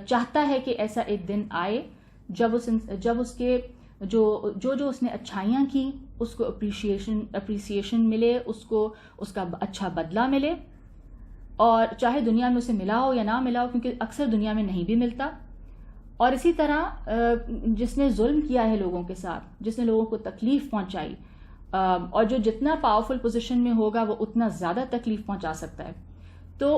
چاہتا ہے کہ ایسا ایک دن آئے جب اس کے جو اس نے اچھائیاں کی اس کو اپریسیشن ملے، اس کو اس کا اچھا بدلہ ملے، اور چاہے دنیا میں اسے ملا ہو یا نہ ملا ہو، کیونکہ اکثر دنیا میں نہیں بھی ملتا. اور اسی طرح جس نے ظلم کیا ہے لوگوں کے ساتھ، جس نے لوگوں کو تکلیف پہنچائی، اور جو جتنا پاورفل پوزیشن میں ہوگا وہ اتنا زیادہ تکلیف پہنچا سکتا ہے، تو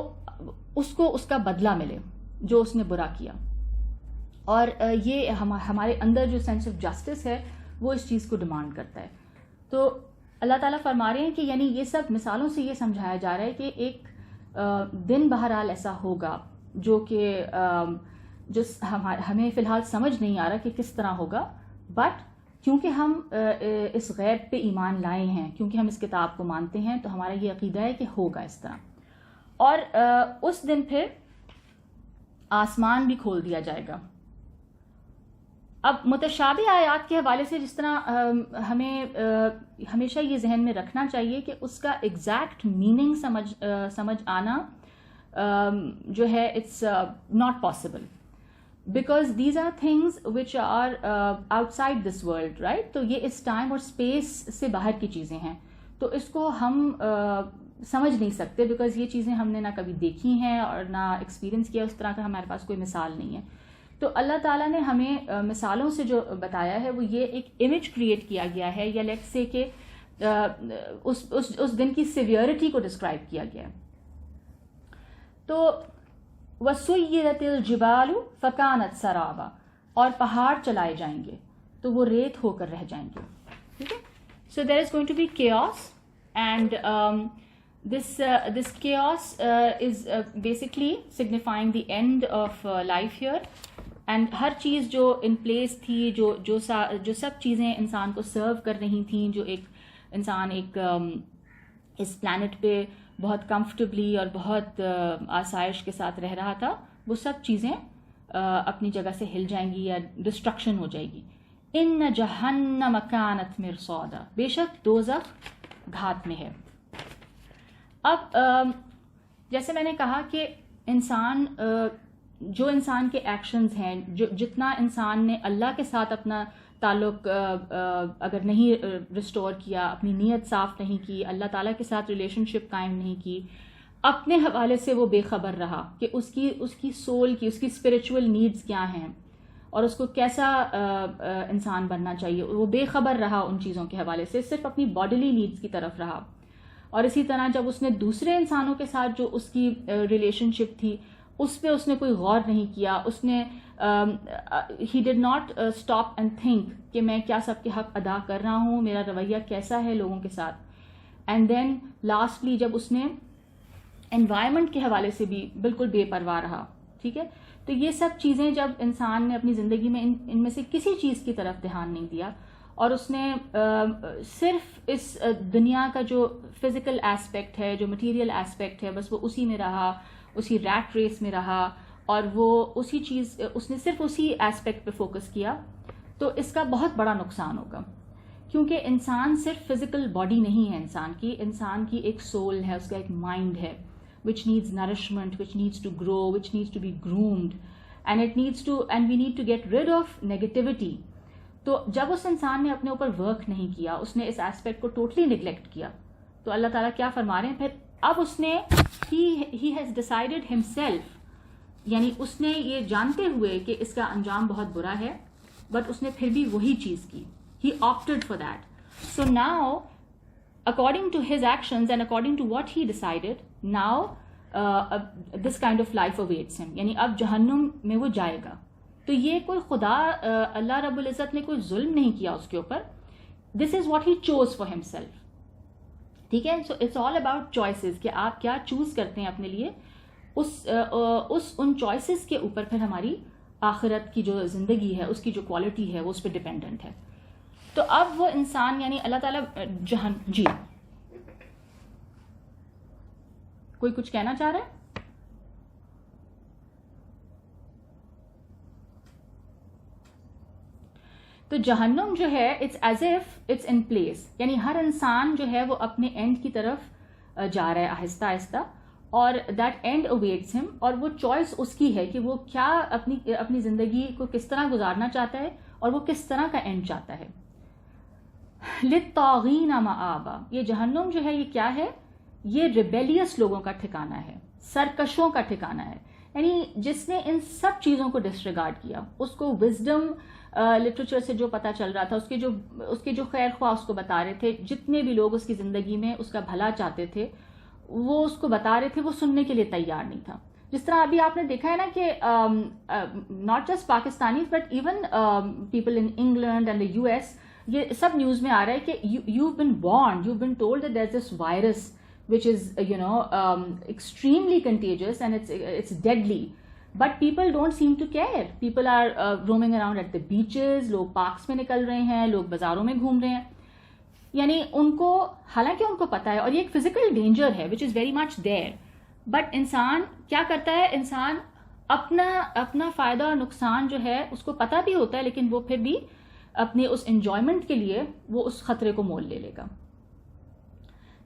اس کو اس کا بدلہ ملے جو اس نے برا کیا. اور یہ ہمارے اندر جو سینس آف جسٹس ہے وہ اس چیز کو ڈیمانڈ کرتا ہے. تو اللہ تعالیٰ فرما رہے ہیں کہ یعنی یہ سب مثالوں سے یہ سمجھایا جا رہا ہے کہ ایک دن بہرحال ایسا ہوگا جو کہ ہمیں فی الحال سمجھ نہیں آ رہا کہ کس طرح ہوگا. بٹ کیونکہ ہم اس غیب پہ ایمان لائے ہیں، کیونکہ ہم اس کتاب کو مانتے ہیں، تو ہمارا یہ عقیدہ ہے کہ ہوگا اس طرح. اور اس دن پھر آسمان بھی کھول دیا جائے گا. اب متشابہ آیات کے حوالے سے جس طرح ہمیں ہمیشہ یہ ذہن میں رکھنا چاہیے کہ اس کا ایگزیکٹ میننگ سمجھ آنا جو ہے it's not possible, because these are things which are outside this world, right. تو یہ اس ٹائم اور اسپیس سے باہر کی چیزیں ہیں، تو اس کو ہم سمجھ نہیں سکتے، بیکاز یہ چیزیں ہم نے نہ کبھی دیکھی ہیں اور نہ ایکسپیرئنس کیا، اس طرح کا ہمارے پاس کوئی مثال نہیں ہے. تو اللہ تعالیٰ نے ہمیں مثالوں سے جو بتایا ہے وہ یہ ایک امیج کریٹ کیا گیا ہے، یا لیٹس سے کہ اس دن کی سیویئرٹی کو ڈسکرائب کیا گیا ہے. تو وَسُيِّرَتِ الْجِبَالُ فَكَانَتْ سَرَابًا، اور پہاڑ چلائے جائیں گے تو وہ ریت ہو کر رہ جائیں گے. ٹھیک ہے، so there is going to be chaos، and this chaos is basically signifying the end of life here. And ہر چیز جو ان پلیس تھی، جو سب چیزیں انسان کو سرو کر رہی تھیں، جو ایک انسان اس پلانٹ پہ بہت کمفرٹیبلی اور بہت آسائش کے ساتھ رہ رہا تھا، وہ سب چیزیں اپنی جگہ سے ہل جائیں گی یا ڈسٹرکشن ہو جائے گی. ان جہنم کانت مرصادا، بے شک دوزخ گھات میں ہے. اب جیسے میں نے کہا کہ انسان جو انسان کے ایکشنز ہیں, جتنا انسان نے اللہ کے ساتھ اپنا تعلق اگر نہیں ریسٹور کیا, اپنی نیت صاف نہیں کی, اللہ تعالیٰ کے ساتھ ریلیشن شپ قائم نہیں کی, اپنے حوالے سے وہ بے خبر رہا کہ اس کی سول کی, اس کی اسپرچول نیڈز کیا ہیں اور اس کو کیسا انسان بننا چاہیے, وہ بے خبر رہا ان چیزوں کے حوالے سے, صرف اپنی باڈیلی نیڈز کی طرف رہا. اور اسی طرح جب اس نے دوسرے انسانوں کے ساتھ جو اس کی ریلیشن شپ تھی اس پہ اس نے کوئی غور نہیں کیا, اس نے he did not stop and think کہ میں کیا سب کے حق ادا کر رہا ہوں, میرا رویہ کیسا ہے لوگوں کے ساتھ. اینڈ دین لاسٹلی جب اس نے انوائرمنٹ کے حوالے سے بھی بالکل بے پرواہ رہا. ٹھیک ہے, تو یہ سب چیزیں جب انسان نے اپنی زندگی میں ان میں سے کسی چیز کی طرف دھیان نہیں دیا اور اس نے صرف اس دنیا کا جو فزیکل ایسپیکٹ ہے, جو مٹیریل ایسپیکٹ ہے, بس وہ اسی میں رہا, اسی ریٹ ریس میں رہا اور وہ اسی چیز, اس نے صرف اسی ایسپیکٹ پہ فوکس کیا, تو اس کا بہت بڑا نقصان ہوگا. کیونکہ انسان صرف فزیکل باڈی نہیں ہے, انسان کی ایک سول ہے, اس کا ایک مائنڈ ہے, which needs nourishment, which needs to grow, which needs to be groomed, and we need to get rid of negativity. تو جب اس انسان نے اپنے اوپر ورک نہیں کیا, اس نے اس ایسپیکٹ کو ٹوٹلی نیگلیکٹ کیا, تو اللہ تعالیٰ کیا فرما رہے ہیں پھر, اب اس نے he has decided himself, یعنی اس نے یہ جانتے ہوئے کہ اس کا انجام بہت برا ہے, بٹ اس نے پھر بھی وہی چیز کی, he opted for that. So now according to his actions and according to what he decided, now this kind of life awaits him, یعنی اب جہنم میں وہ جائے گا. تو یہ کوئی خدا اللہ رب العزت نے کوئی ظلم نہیں کیا اس کے اوپر, this is what he chose for himself. ٹھیک ہے, so it's all about choices, کہ آپ کیا چوز کرتے ہیں اپنے لیے, ان چوائسیز کے اوپر پھر ہماری آخرت کی جو زندگی ہے, اس کی جو کوالٹی ہے, وہ اس پہ ڈپینڈنٹ ہے. تو اب وہ انسان, یعنی اللہ تعالیٰ جی کوئی کچھ کہنا چاہ رہا ہے؟ تو جہنم جو ہے it's as if it's in place, یعنی ہر انسان جو ہے وہ اپنے اینڈ کی طرف جا رہا ہے آہستہ آہستہ, اور دیٹ اینڈ اویٹس ہم, اور وہ چوائس اس کی ہے کہ وہ کیا اپنی زندگی کو کس طرح گزارنا چاہتا ہے اور وہ کس طرح کا اینڈ چاہتا ہے. للطاغین مآبا, یہ جہنم جو ہے یہ کیا ہے, یہ ریبیلیس لوگوں کا ٹھکانہ ہے, سرکشوں کا ٹھکانہ ہے, یعنی جس نے ان سب چیزوں کو ڈسریگارڈ کیا. اس کو وزڈم لٹریچر سے جو پتا چل رہا تھا, اس کے جو خیر خواہ اس کو بتا رہے تھے, جتنے بھی لوگ اس کی زندگی میں اس کا بھلا چاہتے تھے وہ اس کو بتا رہے تھے, وہ سننے کے لیے تیار نہیں تھا. جس طرح ابھی آپ نے دیکھا ہے نا کہ not just Pakistani but even people in England and the U S, یہ سب نیوز میں آ رہا ہے کہ you've been warned, you've been told that there's this virus which is extremely contagious and it's deadly, but people don't seem to care. People are roaming around at the beaches, لوگ parks میں نکل رہے ہیں, لوگ بازاروں میں گھوم رہے ہیں, یعنی ان کو, حالانکہ ان کو پتا ہے, اور یہ ایک فزیکل ڈینجر ہے which is very much there, but انسان کیا کرتا ہے, انسان اپنا فائدہ اور نقصان جو ہے اس کو پتا بھی ہوتا ہے, لیکن وہ پھر بھی اپنے اس انجوائمنٹ کے لیے وہ اس خطرے کو مول لے گا.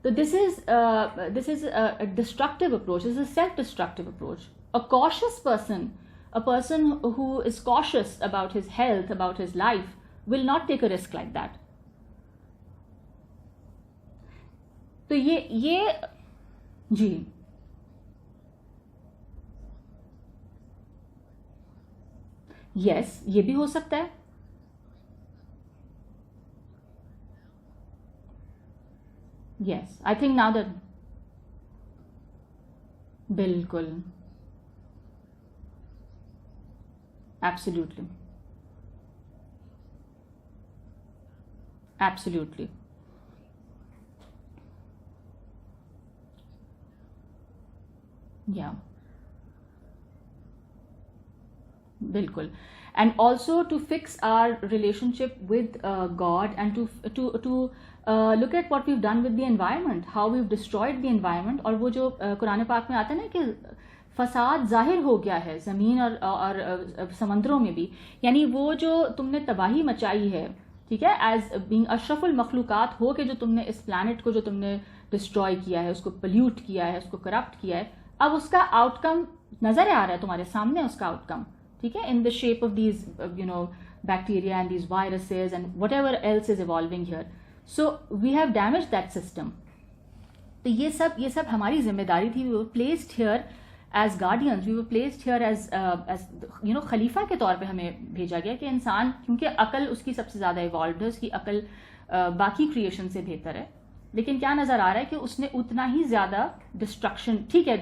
تو دس از a destructive approach, this is a self-destructive approach. A cautious person, a person who is cautious about his health, about his life, will not take a risk like that. تو یہ جی یس, یہ بھی ہو سکتا ہے. Yes, I think now that بالکل absolutely yeah, بالکل. And also to fix our relationship with God and to look at what we've done with the environment, how we've destroyed the environment. اور وہ جو قرآن پاک میں آتا ہے نا کہ فساد ظاہر ہو گیا ہے زمین اور سمندروں میں بھی, یعنی وہ جو تم نے تباہی مچائی ہے, ٹھیک ہے, ایز بینگ اشرف المخلوقات ہو کے جو تم نے اس پلانٹ کو جو تم نے ڈسٹروائے کیا ہے, اس کو پلیوٹ کیا ہے, اس کو کرپٹ کیا ہے, اب اس کا آؤٹ کم نظر آ رہا ہے تمہارے سامنے اس کا آؤٹ کم, ٹھیک ہے, in the shape of these bacteria and these viruses and whatever else is evolving here. So we have damage that system. تو یہ سب ہماری ذمہ داری تھی. We were placed here as guardians, we were placed here as خلیفہ کے طور پہ ہمیں بھیجا گیا کہ انسان, کیونکہ عقل اس کی سب سے زیادہ ایوالوڈ ہے, اس کی عقل باقی کریشن سے بہتر ہے, لیکن کیا نظر آ رہا ہے کہ اس نے اتنا ہی زیادہ ڈسٹرکشن, ٹھیک ہے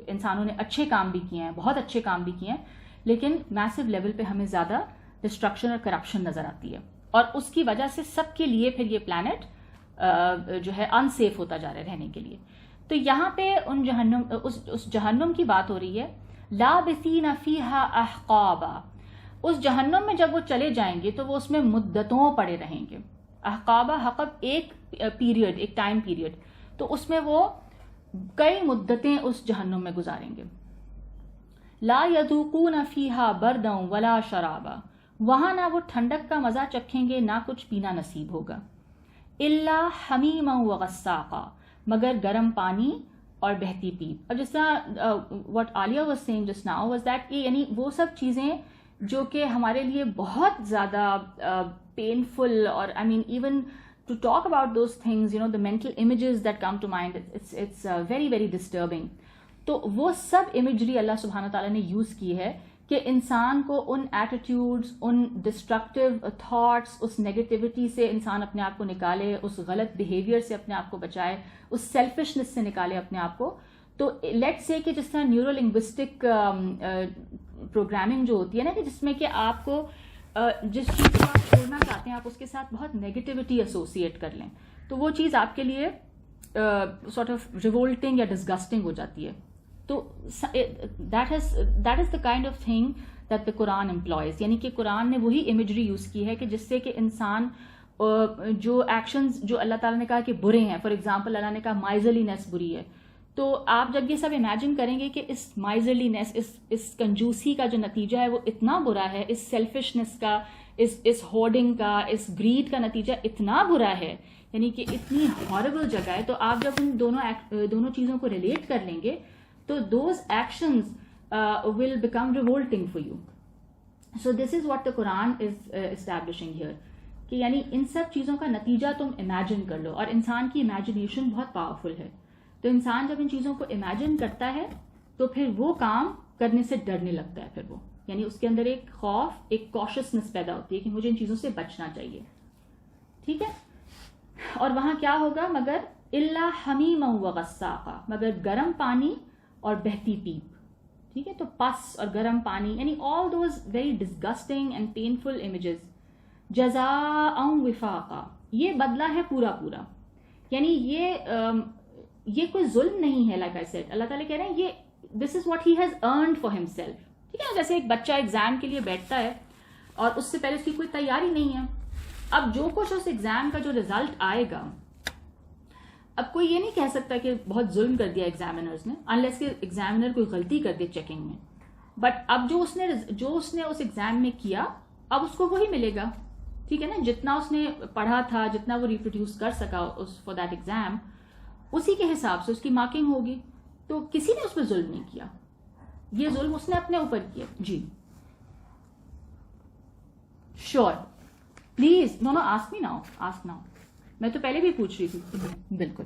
انسانوں نے اچھے کام بھی کیے ہیں, بہت اچھے کام بھی کیے ہیں, لیکن میسو لیول پہ ہمیں زیادہ ڈسٹرکشن اور کرپشن نظر آتی ہے, اور اس کی وجہ سے سب کے لیے پھر یہ پلانٹ جو ہے ان سیف ہوتا جا رہا ہے رہنے کے لیے. تو یہاں پہ اس جہنم کی بات ہو رہی ہے, لابثین فیہا احقابا. اس جہنم میں جب وہ چلے جائیں گے تو وہ اس میں مدتوں پڑے رہیں گے. احقابا, حقب ایک پیریڈ, ایک ٹائم پیریڈ, تو اس میں وہ کئی مدتیں اس جہنم میں گزاریں گے. لا یذوقون فیہا بردا ولا شرابا. وہاں نہ وہ ٹھنڈک کا مزہ چکھیں گے, نہ کچھ پینا نصیب ہوگا. الا حمیما وغساقا, مگر گرم پانی اور بہتی پیپ. اب جس طرح what Aliya was saying just now was that کہ یعنی وہ سب چیزیں جو کہ ہمارے لیے بہت زیادہ پینفل, اور I mean even to talk about those things, the mental images that come to mind, it's very very disturbing. تو وہ سب امیجری اللہ سبحانہ تعالیٰ نے یوز کی ہے کہ انسان کو ان ایٹیٹیوڈز, ان ڈسٹرکٹیو تھاٹس, اس نیگیٹیوٹی سے انسان اپنے آپ کو نکالے, اس غلط بیہیویئر سے اپنے آپ کو بچائے, اس سیلفشنس سے نکالے اپنے آپ کو. تو لیٹ سے کہ جس طرح نیورو لنگوسٹک پروگرامنگ جو ہوتی ہے نا, کہ جس میں کہ آپ کو جس چیز کو آپ چھوڑنا چاہتے ہیں آپ اس کے ساتھ بہت نیگیٹیوٹی ایسوسیٹ کر لیں, تو وہ چیز آپ کے لیے سارٹ آف ریولٹنگ یا ڈسگسٹنگ ہو جاتی ہے. تو that is the kind of thing that the Quran implies. یعنی کہ قرآن نے وہی امیجری یوز کی ہے کہ جس سے کہ انسان جو ایکشنز جو اللہ تعالیٰ نے کہا کہ برے ہیں, فار ایگزامپل اللہ نے کہا مائزرلینس بری ہے, تو آپ جب یہ سب امیجن کریں گے کہ اس مائزرلینس, اس کنجوسی کا جو نتیجہ ہے وہ اتنا برا ہے, اس سیلفشنس کا, اس ہورڈنگ کا, اس گریڈ کا نتیجہ اتنا برا ہے, یعنی کہ اتنی ہاربل جگہ ہے, تو آپ جب ان دونوں چیزوں کو ریلیٹ کر لیں گے تو those actions will become revolting for you. So this is what the Quran is establishing here, کہ یعنی ان سب چیزوں کا نتیجہ تم امیجن کر لو, اور انسان کی امیجنیشن بہت پاورفل ہے. تو انسان جب ان چیزوں کو امیجن کرتا ہے تو پھر وہ کام کرنے سے ڈرنے لگتا ہے, پھر وہ یعنی اس کے اندر ایک خوف, ایک کوشسنس پیدا ہوتی ہے کہ مجھے ان چیزوں سے بچنا چاہیے, ٹھیک ہے. اور وہاں کیا ہوگا, مگر الا حمیما وغساقا, مگر گرم پانی اور بہتی پیپ, ٹھیک ہے. تو پس اور گرم پانی یعنی all those very disgusting and painful images. جزاء وفاقا, یہ بدلہ ہے پورا پورا, یعنی یہ کوئی ظلم نہیں ہے. لائک آئی سیڈ, اللہ تعالیٰ کہہ رہے ہیں یہ this is what he has earned for himself, ٹھیک ہے. جیسے ایک بچہ ایگزام کے لیے بیٹھتا ہے اور اس سے پہلے اس کی کوئی تیاری نہیں ہے, اب جو کچھ اس ایگزام کا جو ریزلٹ آئے گا, اب کوئی یہ نہیں کہہ سکتا کہ بہت ظلم کر دیا ایگزامینرز نے, انلیس کہ ایگزامینر کوئی غلطی کر دے چیکنگ میں. بٹ اب جو اس نے اس ایگزام میں کیا, اب اس کو وہی ملے گا, ٹھیک ہے نا. جتنا اس نے پڑھا تھا, جتنا وہ ریپروڈیوس کر سکا فار دیٹ ایگزام, اسی کے حساب سے اس کی مارکنگ ہوگی. تو کسی نے اس پہ ظلم نہیں کیا, یہ ظلم اس نے اپنے اوپر کیا. جی sure, please no ask me now, ask now. میں تو پہلے بھی پوچھ رہی تھی. بالکل.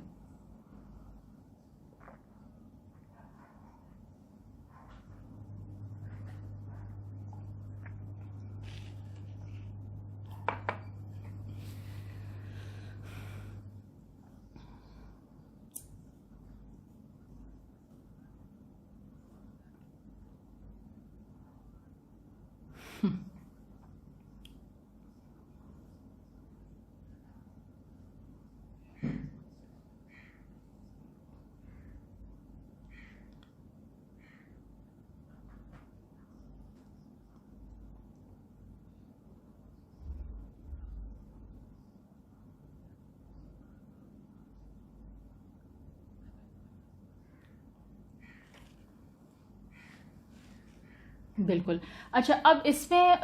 بالکل. اچھا, اب اس میں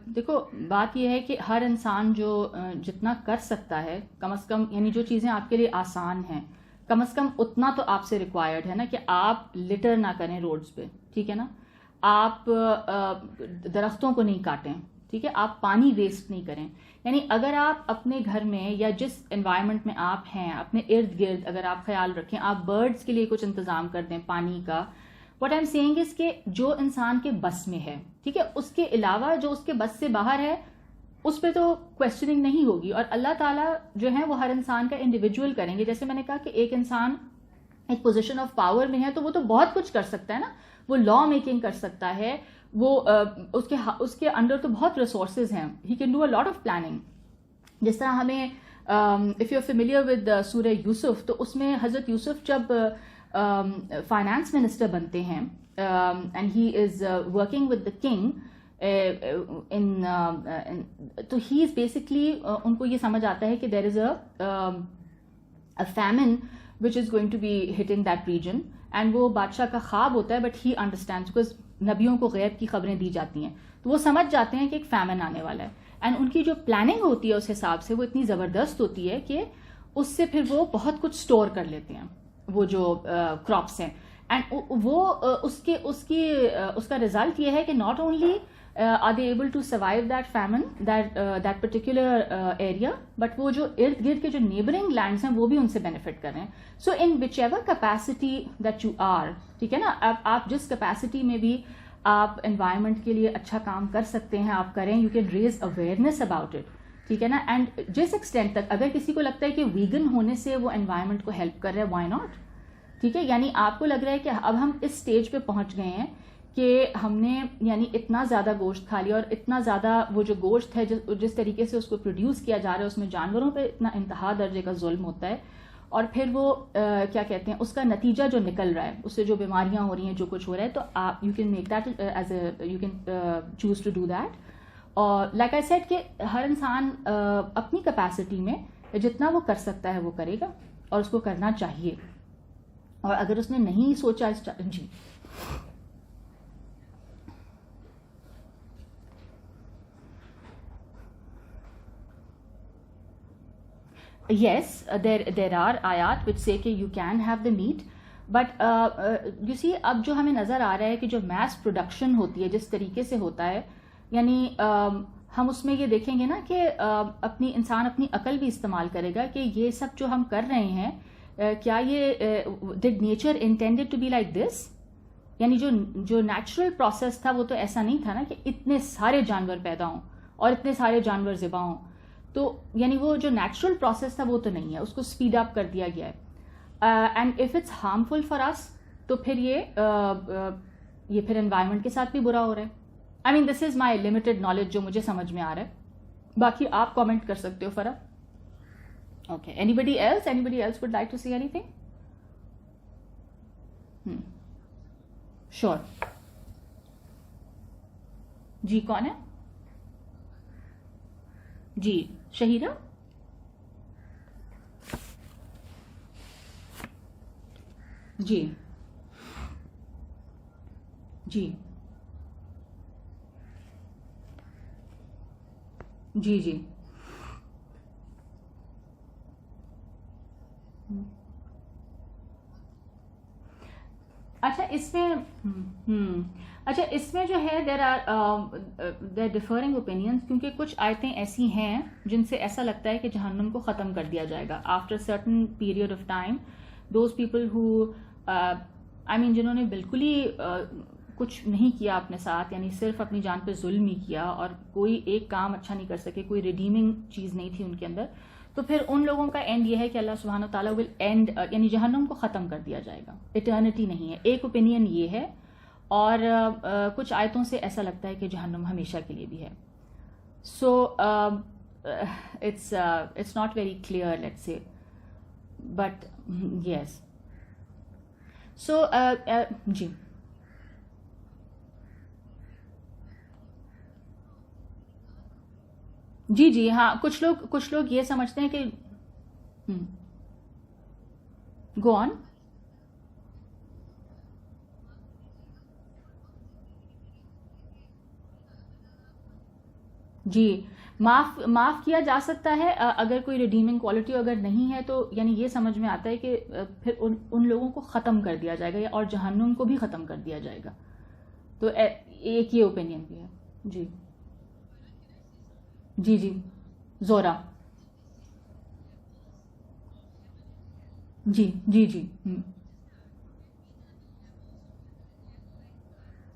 دیکھو بات یہ ہے کہ ہر انسان جو جتنا کر سکتا ہے کم از کم, یعنی جو چیزیں آپ کے لیے آسان ہیں, کم از کم اتنا تو آپ سے ریکوائرڈ ہے نا کہ آپ لٹر نہ کریں روڈز پہ, ٹھیک ہے نا, آپ درختوں کو نہیں کاٹیں, ٹھیک ہے, آپ پانی ویسٹ نہیں کریں. یعنی اگر آپ اپنے گھر میں یا جس انوائرمنٹ میں آپ ہیں اپنے ارد گرد اگر آپ خیال رکھیں, آپ برڈز کے لیے کچھ انتظام کر دیں پانی کا. واٹ آئی ایم سیئنگ از کہ جو انسان کے بس میں ہے, ٹھیک ہے, اس کے علاوہ جو اس کے بس سے باہر ہے اس پہ تو کوشچننگ نہیں ہوگی, اور اللہ تعالیٰ جو ہے وہ ہر انسان کا انڈیویجول کریں گے. جیسے میں نے کہا کہ ایک انسان ایک پوزیشن آف پاور میں ہے تو وہ تو بہت کچھ کر سکتا ہے نا, وہ لا میکنگ کر سکتا ہے, وہ اس کے انڈر تو بہت ریسورسز ہیں, he can do a lot of planning. جس طرح ہمیں if you are familiar with سورہ یوسف, تو اس میں حضرت یوسف جب فائنانس منسٹر بنتے ہیں and he is working with the king, تو ہی از بیسکلی ان کو یہ سمجھ آتا ہے کہ there is a فیمن which is going to be hitting that region, and وہ بادشاہ کا خواب ہوتا ہے, but he understands because نبیوں کو غیب کی خبریں دی جاتی ہیں, تو وہ سمجھ جاتے ہیں کہ ایک فیمن آنے والا ہے. اینڈ ان کی جو پلاننگ ہوتی ہے اس حساب سے وہ اتنی زبردست ہوتی ہے کہ اس سے پھر وہ بہت کچھ اسٹور کر لیتے ہیں وہ جو کراپس ہیں. اینڈ وہ اس کا ریزلٹ یہ ہے کہ not only are they able to survive that famine, that particular area, but وہ جو ارد گرد کے جو نیبرنگ لینڈس ہیں وہ بھی ان سے بینیفٹ کر رہے ہیں. So in whichever capacity that you are, ٹھیک ہے نا, آپ جس کیپیسٹی میں بھی آپ انوائرمنٹ کے لیے اچھا کام کر سکتے ہیں آپ کریں, you can raise awareness about it, ٹھیک ہے نا. اینڈ جس ایکسٹینٹ تک اگر کسی کو لگتا ہے کہ ویگن ہونے سے وہ انوائرمنٹ کو ہیلپ کر رہا ہے, وائی ناٹ, ٹھیک ہے. یعنی آپ کو لگ رہا ہے کہ اب ہم اس اسٹیج پہ پہنچ گئے ہیں کہ ہم نے یعنی اتنا زیادہ گوشت کھا لیا, اور اتنا زیادہ وہ جو گوشت ہے جس طریقے سے اس کو پروڈیوس کیا جا رہا ہے اس میں جانوروں پہ اتنا انتہا درجے کا ظلم ہوتا ہے, اور پھر وہ کیا کہتے ہیں اس کا نتیجہ جو نکل رہا ہے, اس سے جو بیماریاں ہو رہی ہیں, جو کچھ ہو رہا ہے, تو آپ you can make that as a you can choose to do that. اور لائک آئی سیڈ کہ ہر انسان اپنی کیپیسٹی میں جتنا وہ کر سکتا ہے وہ کرے گا, اور اس کو کرنا چاہیے. اور اگر اس نے نہیں سوچا جی yes, there are ayat which say کہ you can have the meat, but you see اب جو ہمیں نظر آ رہا ہے کہ جو میس پروڈکشن ہوتی ہے جس طریقے سے ہوتا ہے, یعنی ہم اس میں یہ دیکھیں گے نا کہ انسان اپنی عقل بھی استعمال کرے گا کہ یہ سب جو ہم کر رہے ہیں کیا یہ did nature intended to be like this, یعنی جو نیچرل پروسیس تھا وہ تو ایسا نہیں تھا نا کہ اتنے سارے جانور پیدا ہوں اور اتنے سارے جانور ذبح ہوں, تو یعنی وہ جو نیچرل پروسیس تھا وہ تو نہیں ہے, اس کو اسپیڈ اپ کر دیا گیا ہے. And if it's harmful for us, تو پھر یہ پھر انوائرمنٹ کے ساتھ بھی برا ہو رہا ہے. آئی مین دس از مائی لمیٹڈ نالج جو مجھے سمجھ میں آ رہا ہے, باقی آپ کامنٹ کر سکتے ہو فرا. Okay, anybody else would like to see anything? Sure, جی کون ہے؟ جی شہیرہ. جی جی جی جی اچھا اس میں اچھا اس میں جو ہے دیر آر ڈفرنگ اوپینینس, کیونکہ کچھ آیتیں ایسی ہیں جن سے ایسا لگتا ہے کہ جہنم کو ختم کر دیا جائے گا after certain period of time. Those people who I mean جنہوں نے بالکل ہی کچھ نہیں کیا اپنے ساتھ, یعنی صرف اپنی جان پہ ظلم ہی کیا اور کوئی ایک کام اچھا نہیں کر سکے, کوئی ریڈیمنگ چیز نہیں تھی ان کے اندر, تو پھر ان لوگوں کا اینڈ یہ ہے کہ اللہ سبحانہ تعالیٰ ول اینڈ, یعنی جہنم کو ختم کر دیا جائے گا, ایٹرنٹی نہیں ہے. ایک اوپینین یہ ہے, اور کچھ آیتوں سے ایسا لگتا ہے کہ جہنم ہمیشہ کے لیے بھی ہے. So it's not very clear let's see, but yes. So جی جی جی ہاں, کچھ لوگ یہ سمجھتے ہیں کہ گو آن. جی معاف کیا جا سکتا ہے اگر کوئی ریڈیمنگ کوالٹی اگر نہیں ہے، تو یعنی یہ سمجھ میں آتا ہے کہ پھر ان لوگوں کو ختم کر دیا جائے گا اور جہنم کو بھی ختم کر دیا جائے گا. تو ایک یہ اوپینین بھی ہے. جی جی جی زورا. جی جی جی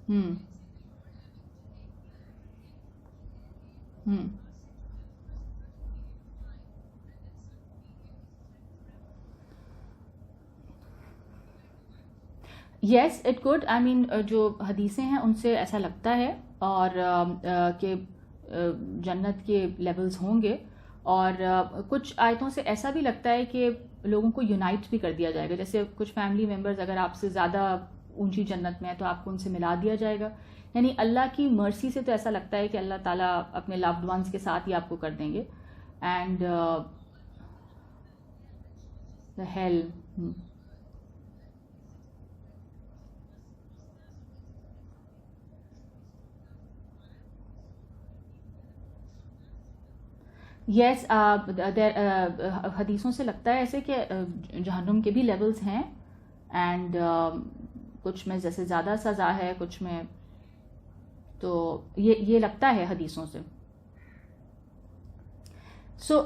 ہوں ہوں یس اٹ کوڈ. آئی مین جو حدیثیں ہیں ان سے ایسا لگتا ہے اور کہ جنت کے لیولز ہوں گے، اور کچھ آیتوں سے ایسا بھی لگتا ہے کہ لوگوں کو یونائٹ بھی کر دیا جائے گا. جیسے کچھ فیملی ممبرز اگر آپ سے زیادہ اونچی جنت میں ہے تو آپ کو ان سے ملا دیا جائے گا. یعنی اللہ کی مرسی سے تو ایسا لگتا ہے کہ اللہ تعالیٰ اپنے لوڈ ونس کے ساتھ ہی آپ کو کر دیں گے. And heel. یس حدیثوں سے لگتا ہے ایسے کہ جہنم کے بھی لیولز ہیں، اینڈ کچھ میں جیسے زیادہ سزا ہے، کچھ میں تو یہ لگتا ہے حدیثوں سے. سو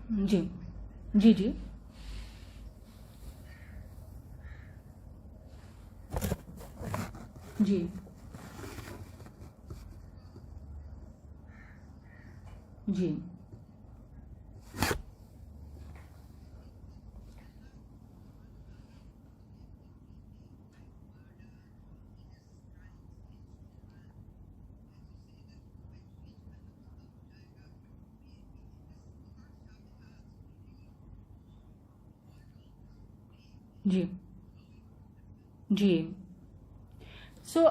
جی جی جی جی جی جی جی. سو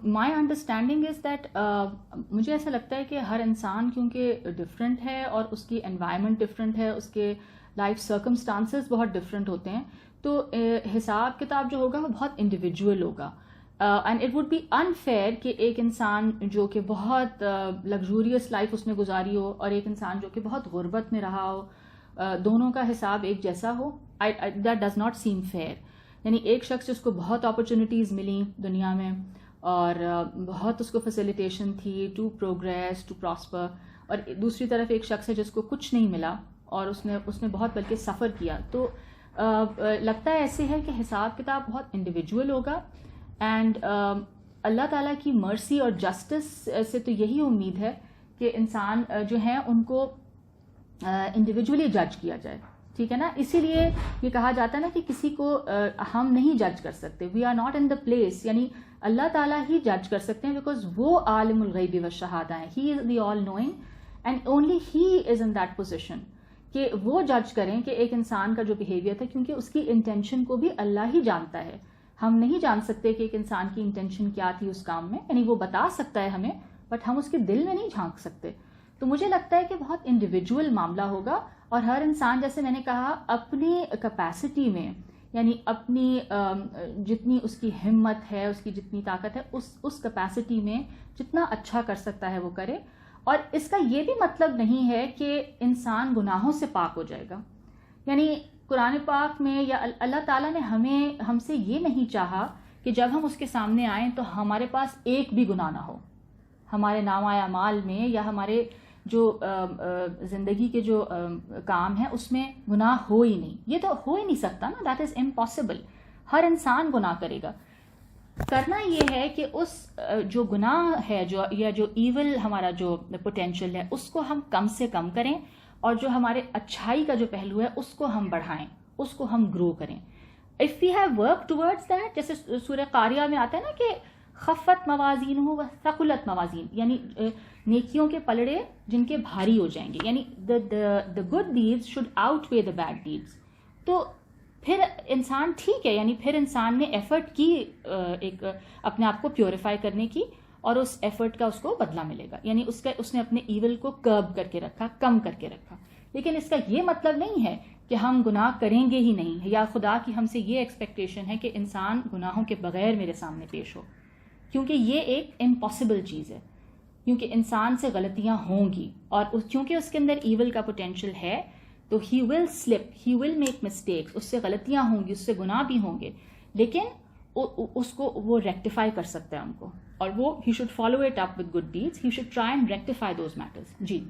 مائی انڈرسٹینڈنگ از دیٹ مجھے ایسا لگتا ہے کہ ہر انسان کیونکہ ڈفرینٹ ہے اور اس کی انوائرمنٹ ڈفرینٹ ہے، اس کے لائف سرکمسٹانسز بہت ڈفرینٹ ہوتے ہیں، تو حساب کتاب جو ہوگا وہ بہت انڈیویجول ہوگا. And it would be unfair کہ ایک انسان جو کہ بہت لگژوریس لائف اس نے گزاری ہو اور ایک انسان جو کہ بہت غربت میں رہا ہو، دونوں کا حساب ایک جیسا ہو. That does not seem fair. یعنی ایک شخص جس کو بہت اپرچونیٹیز ملیں دنیا میں اور بہت اس کو فیسیلیٹیشن تھی ٹو پروگریس ٹو پراسپر، اور دوسری طرف ایک شخص ہے جس کو کچھ نہیں ملا اور اس نے بہت بلکہ سفر کیا. تو لگتا ہے ایسے ہے کہ حساب کتاب بہت انڈیویجول ہوگا. اینڈ اللہ تعالیٰ کی مرسی اور جسٹس سے تو یہی امید ہے کہ انسان جو ہیں ان کو انڈیویجولی جج کیا جائے. ٹھیک ہے نا؟ اسی لیے یہ کہا جاتا ہے نا کہ کسی کو ہم نہیں جج کر سکتے. We are not in the place. یعنی اللہ تعالیٰ ہی جج کر سکتے ہیں، بیکاز وہ عالم الغیب والشہادہ ہیں. He is the all knowing and only he is in that position کہ وہ جج کریں کہ ایک انسان کا جو بیہیویئر تھا، کیونکہ اس کی انٹینشن کو بھی اللہ ہی جانتا ہے. ہم نہیں جان سکتے کہ ایک انسان کی انٹینشن کیا تھی اس کام میں. یعنی وہ بتا سکتا ہے ہمیں، بٹ ہم اس کے دل میں نہیں جھانک سکتے. تو مجھے لگتا ہے کہ بہت انڈیویجول معاملہ ہوگا، اور ہر انسان جیسے میں نے کہا اپنی کیپیسٹی میں، یعنی اپنی جتنی اس کی ہمت ہے، اس کی جتنی طاقت ہے، اس کیپیسٹی میں جتنا اچھا کر سکتا ہے وہ کرے. اور اس کا یہ بھی مطلب نہیں ہے کہ انسان گناہوں سے پاک ہو جائے گا. یعنی قرآن پاک میں یا اللہ تعالیٰ نے ہم سے یہ نہیں چاہا کہ جب ہم اس کے سامنے آئیں تو ہمارے پاس ایک بھی گناہ نہ ہو. ہمارے نامہ اعمال میں یا ہمارے جو زندگی کے جو کام ہیں اس میں گناہ ہو ہی نہیں. یہ تو ہو ہی نہیں سکتا نا. That is impossible. ہر انسان گناہ کرے گا. کرنا یہ ہے کہ اس جو گناہ ہے یا جو ایول ہمارا جو پوٹینشیل ہے اس کو ہم کم سے کم کریں، اور جو ہمارے اچھائی کا جو پہلو ہے اس کو ہم بڑھائیں، اس کو ہم گرو کریں. If we have work towards that, جیسے سورہ قاریہ میں آتا ہے نا کہ خفت موازین ہو ثقلت موازین، یعنی نیکیوں کے پلڑے جن کے بھاری ہو جائیں گے. یعنی the good deeds should outweigh the bad deeds. تو پھر انسان ٹھیک ہے، یعنی پھر انسان نے ایفرٹ کی ایک اپنے آپ کو پیوریفائی کرنے کی، اور اس ایفرٹ کا اس کو بدلہ ملے گا. یعنی اس نے اپنے ایول کو کرب کر کے رکھا، کم کر کے رکھا. لیکن اس کا یہ مطلب نہیں ہے کہ ہم گناہ کریں گے ہی نہیں، یا خدا کی ہم سے یہ ایکسپیکٹیشن ہے کہ انسان گناہوں کے بغیر میرے سامنے پیش ہو، کیونکہ یہ ایک امپاسبل چیز ہے. کیونکہ انسان سے غلطیاں ہوں گی، اور چونکہ اس کے اندر ایول کا پوٹینشیل ہے تو he will slip, he will make mistakes, اس سے غلطیاں ہوں گی، اس سے گناہ بھی ہوں گے، لیکن اس کو وہ ریکٹیفائی کر سکتا ہے ان کو، اور وہ he should follow it up with good deeds, he should try and rectify those matters. جی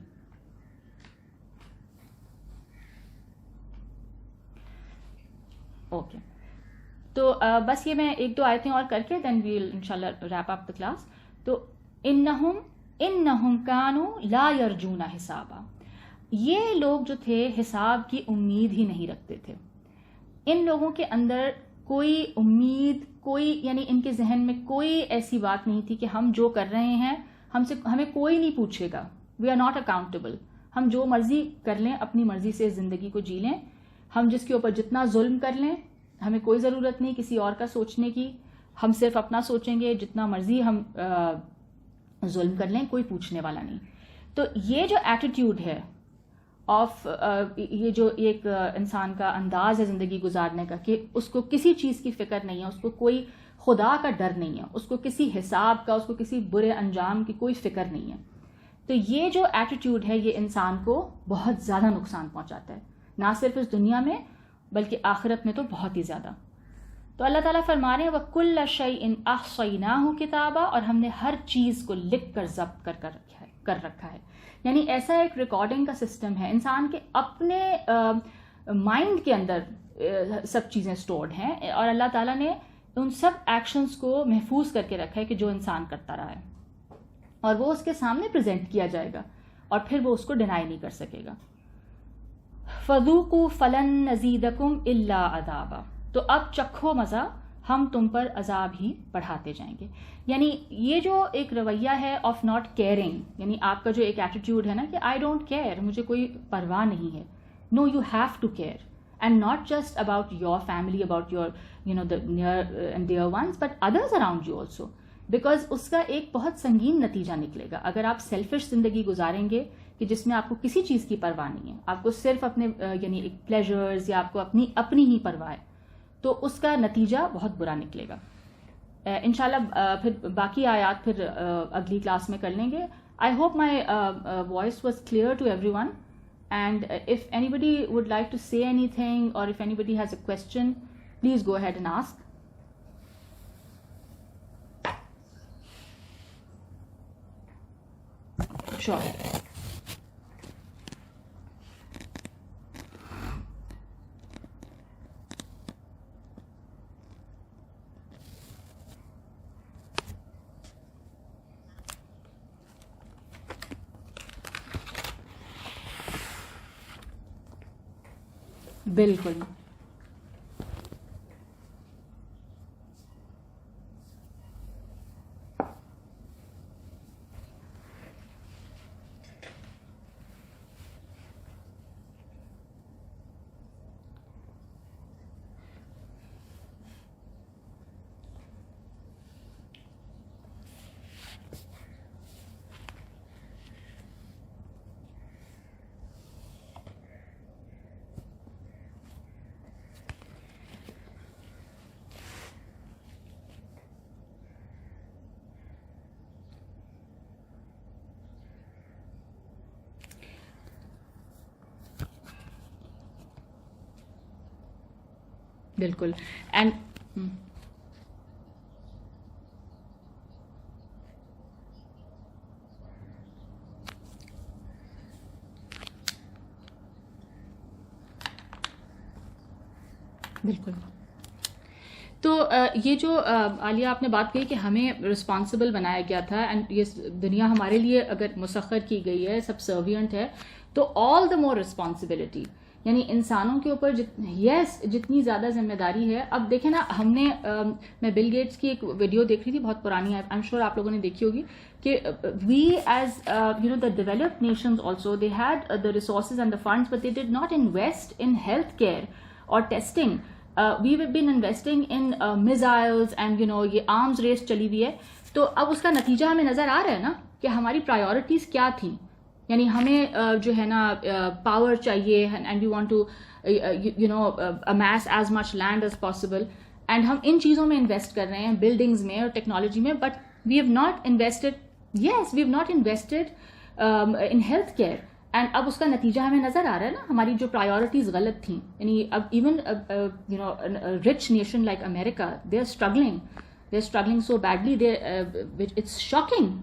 اوکے، تو بس یہ میں ایک دو آیتیں اور کر کے دین ویل انشاءاللہ ریپ اپ دا کلاس. تو انہم کانوا لا یرجون حسابا، یہ لوگ جو تھے حساب کی امید ہی نہیں رکھتے تھے. ان لوگوں کے اندر کوئی امید، کوئی یعنی ان کے ذہن میں کوئی ایسی بات نہیں تھی کہ ہم جو کر رہے ہیں ہمیں کوئی نہیں پوچھے گا، وی آر ناٹ اکاؤنٹیبل، ہم جو مرضی کر لیں، اپنی مرضی سے زندگی کو جی لیں، ہم جس کے اوپر جتنا ظلم کر لیں، ہمیں کوئی ضرورت نہیں کسی اور کا سوچنے کی، ہم صرف اپنا سوچیں گے، جتنا مرضی ہم ظلم کر لیں، کوئی پوچھنے والا نہیں. تو یہ جو ایٹیٹیوڈ ہے آف یہ جو ایک انسان کا انداز ہے زندگی گزارنے کا کہ اس کو کسی چیز کی فکر نہیں ہے، اس کو کوئی خدا کا ڈر نہیں ہے، اس کو کسی حساب کا، اس کو کسی برے انجام کی کوئی فکر نہیں ہے. تو یہ جو ایٹیٹیوڈ ہے یہ انسان کو بہت زیادہ نقصان پہنچاتا ہے، نہ صرف اس دنیا میں بلکہ آخرت میں تو بہت ہی زیادہ. تو اللہ تعالیٰ فرما رہے ہیں وَكُلَّ شَيْءٍ أَحْصَيْنَاهُ کتابا، اور ہم نے ہر چیز کو لکھ کر ضبط کر رکھا ہے. یعنی ایسا ایک ریکارڈنگ کا سسٹم ہے، انسان کے اپنے مائنڈ کے اندر سب چیزیں سٹورڈ ہیں، اور اللہ تعالیٰ نے ان سب ایکشنز کو محفوظ کر کے رکھا ہے کہ جو انسان کرتا رہا ہے، اور وہ اس کے سامنے پریزنٹ کیا جائے گا، اور پھر وہ اس کو ڈینائی نہیں کر سکے گا. فَذُوقُوا فَلَن نَّزِيدَكُمْ إِلَّا عَذَابًا، تو اب چکھو مزہ، ہم تم پر عذاب ہی بڑھاتے جائیں گے. یعنی یہ جو ایک رویہ ہے آف ناٹ کیئرنگ، یعنی آپ کا جو ایک ایٹیٹیوڈ ہے نا کہ آئی ڈونٹ کیئر، مجھے کوئی پرواہ نہیں ہے. No, you have to care, and not just about your family, about your the near and dear ones, but others around you also, because اس کا ایک بہت سنگین نتیجہ نکلے گا اگر آپ سیلفش زندگی گزاریں گے کہ جس میں آپ کو کسی چیز کی پرواہ نہیں ہے، آپ کو صرف اپنے یعنی ایک پلیزرز یا آپ کو اپنی ہی پرواہ ہے، تو اس کا نتیجہ بہت برا نکلے گا. انشاءاللہ پھر باقی آیات پھر اگلی کلاس میں کر لیں گے. I hope my voice was clear to everyone, and if anybody would like to say anything or if anybody has a question please go ahead and ask. Sure. بالکل بالکل. And بالکل، تو یہ جو عالیہ آپ نے بات کہی کہ ہمیں رسپانسبل بنایا گیا تھا، اینڈ یہ دنیا ہمارے لیے اگر مسخر کی گئی ہے، سبسروینٹ ہے، تو آل دا مور رسپانسبلٹی، یعنی انسانوں کے اوپر جتنی زیادہ ذمہ داری ہے. اب دیکھیں نا، ہم نے میں بل گیٹس کی ایک ویڈیو دیکھ رہی تھی، بہت پرانی ہے، آئی ایم شیور آپ لوگوں نے دیکھی ہوگی، کہ we as the developed nations also they had the resources and the funds but they did not invest in health care اور testing. We have been investing in missiles and یہ arms race چلی ہوئی ہے. تو اب اس کا نتیجہ ہمیں نظر آ رہا ہے نا کہ ہماری پرائیورٹیز کیا تھیں. یعنی ہمیں جو ہے نا پاور چاہیے، and we want to amass as much land as possible، and ہم ان چیزوں میں انویسٹ کر رہے ہیں، بلڈنگز میں اور ٹیکنالوجی میں، but we have not invested yes we have not invested in health care. And اب اس کا نتیجہ ہمیں نظر آ رہا ہے نا, ہماری جو پرائیورٹیز غلط تھیں. یعنی اب even rich nation like America, they are struggling so badly, it's shocking.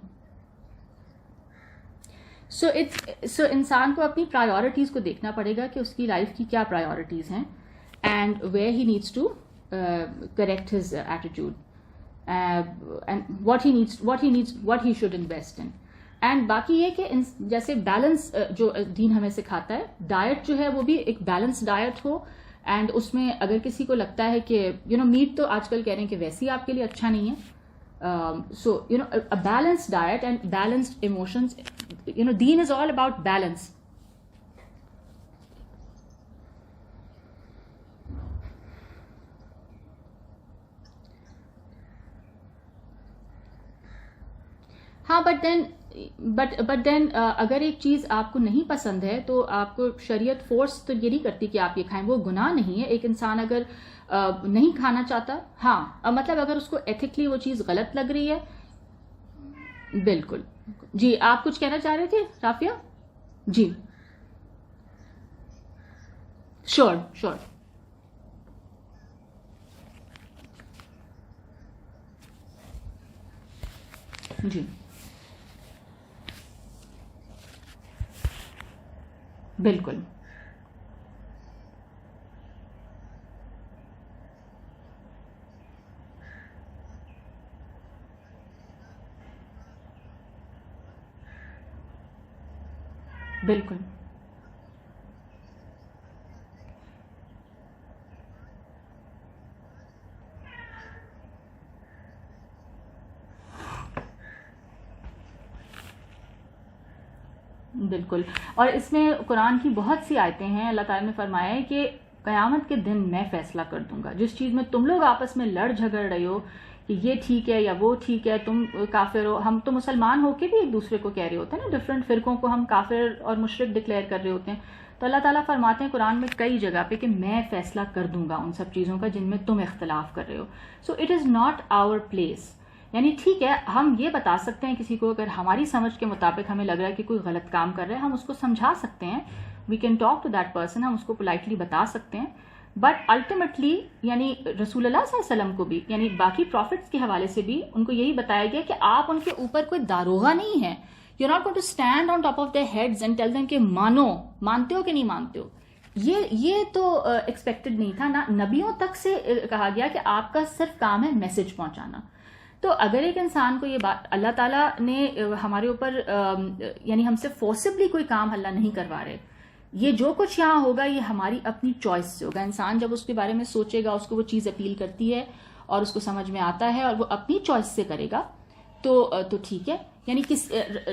So انسان کو اپنی پرائیورٹیز کو دیکھنا پڑے گا کہ اس کی لائف کی کیا پرائیورٹیز ہیں, and where he needs to correct his attitude, and what he should invest in. And باقی یہ کہ جیسے بیلنس جو دین ہمیں سکھاتا ہے, ڈائٹ جو ہے وہ بھی ایک بیلنس ڈائٹ ہو. اینڈ اس میں اگر کسی کو لگتا ہے کہ میٹ تو آج کل کہہ رہے ہیں کہ ویسے ہی آپ کے لیے اچھا نہیں ہے, so balance diet and balanced emotions. Then is all about balance. ہاں بٹ دین اگر ایک چیز آپ کو نہیں پسند ہے تو آپ کو شریعت فورس تو یہ نہیں کرتی کہ آپ یہ کھائیں, وہ گناہ نہیں ہے. ایک انسان اگر نہیں کھانا چاہتا, ہاں مطلب اگر اس کو ایتھکلی وہ چیز غلط لگ رہی ہے, بالکل. جی آپ کچھ کہنا چاہ رہے تھے رافیہ؟ جی شور. جی بالکل. بالکل بالکل. اور اس میں قرآن کی بہت سی آیتیں ہیں. اللہ تعالیٰ نے فرمایا ہے کہ قیامت کے دن میں فیصلہ کر دوں گا. جس چیز میں تم لوگ آپس میں لڑ جھگڑ رہے ہو کہ یہ ٹھیک ہے یا وہ ٹھیک ہے, تم کافر ہو, ہم تو مسلمان ہو کے بھی ایک دوسرے کو کہہ رہے ہوتے ہیں نا, ڈفرینٹ فرقوں کو ہم کافر اور مشرک ڈکلیئر کر رہے ہوتے ہیں. تو اللہ تعالیٰ فرماتے ہیں قرآن میں کئی جگہ پہ کہ میں فیصلہ کر دوں گا ان سب چیزوں کا جن میں تم اختلاف کر رہے ہو. So it is not our place. یعنی ٹھیک ہے ہم یہ بتا سکتے ہیں کسی کو, اگر ہماری سمجھ کے مطابق ہمیں لگ رہا ہے کہ کوئی غلط کام کر رہا ہے, ہم اس کو سمجھا سکتے ہیں. We can talk to that person, ہم اس کو پولائٹلی بتا سکتے ہیں. بٹ الٹیمیٹلی یعنی رسول اللہ صلی اللہ علیہ وسلم کو بھی, یعنی باقی پروفٹس کے حوالے سے بھی ان کو یہی بتایا گیا کہ آپ ان کے اوپر کوئی داروغہ نہیں ہے. You are not going to stand on top of their heads and tell them کہ مانتے ہو کہ نہیں مانتے ہو. یہ تو ایکسپیکٹڈ نہیں تھا نا. نبیوں تک سے کہا گیا کہ آپ کا صرف کام ہے میسج پہنچانا. تو اگر ایک انسان کو یہ بات, اللہ تعالیٰ نے ہمارے اوپر یعنی ہم سے فورسبلی کوئی کام اللہ نہیں کروا رہے. یہ جو کچھ یہاں ہوگا یہ ہماری اپنی چوائس سے ہوگا. انسان جب اس کے بارے میں سوچے گا, اس کو وہ چیز اپیل کرتی ہے اور اس کو سمجھ میں آتا ہے اور وہ اپنی چوائس سے کرے گا تو ٹھیک ہے. یعنی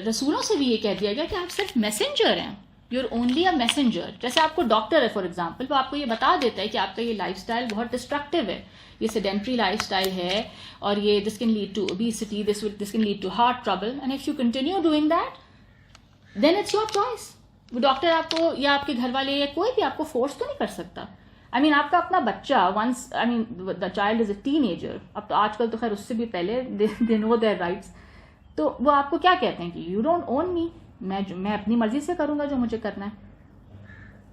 رسولوں سے بھی یہ کہہ دیا گیا کہ آپ صرف میسنجر ہیں, you are only a messenger. جیسے آپ کو ڈاکٹر ہے فار ایگزامپل, وہ آپ کو یہ بتا دیتا ہے کہ آپ کا یہ لائف اسٹائل بہت ڈسٹرکٹیو ہے, یہ سیڈنٹری لائف اسٹائل ہے, اور یہ this can lead to obesity, this can lead to heart trouble, and if you continue doing that then it's your choice. وہ ڈاکٹر آپ کو یا آپ کے گھر والے یا کوئی بھی آپ کو فورس تو نہیں کر سکتا. آئی مین آپ کا اپنا بچہ once, I mean the child is a teenager, اب تو آج کل تو خیر اس سے بھی پہلے دے نو دیئر رائٹس, تو وہ آپ کو کیا کہتے ہیں کہ یو ڈونٹ اون می, میں اپنی مرضی سے کروں گا جو مجھے کرنا ہے.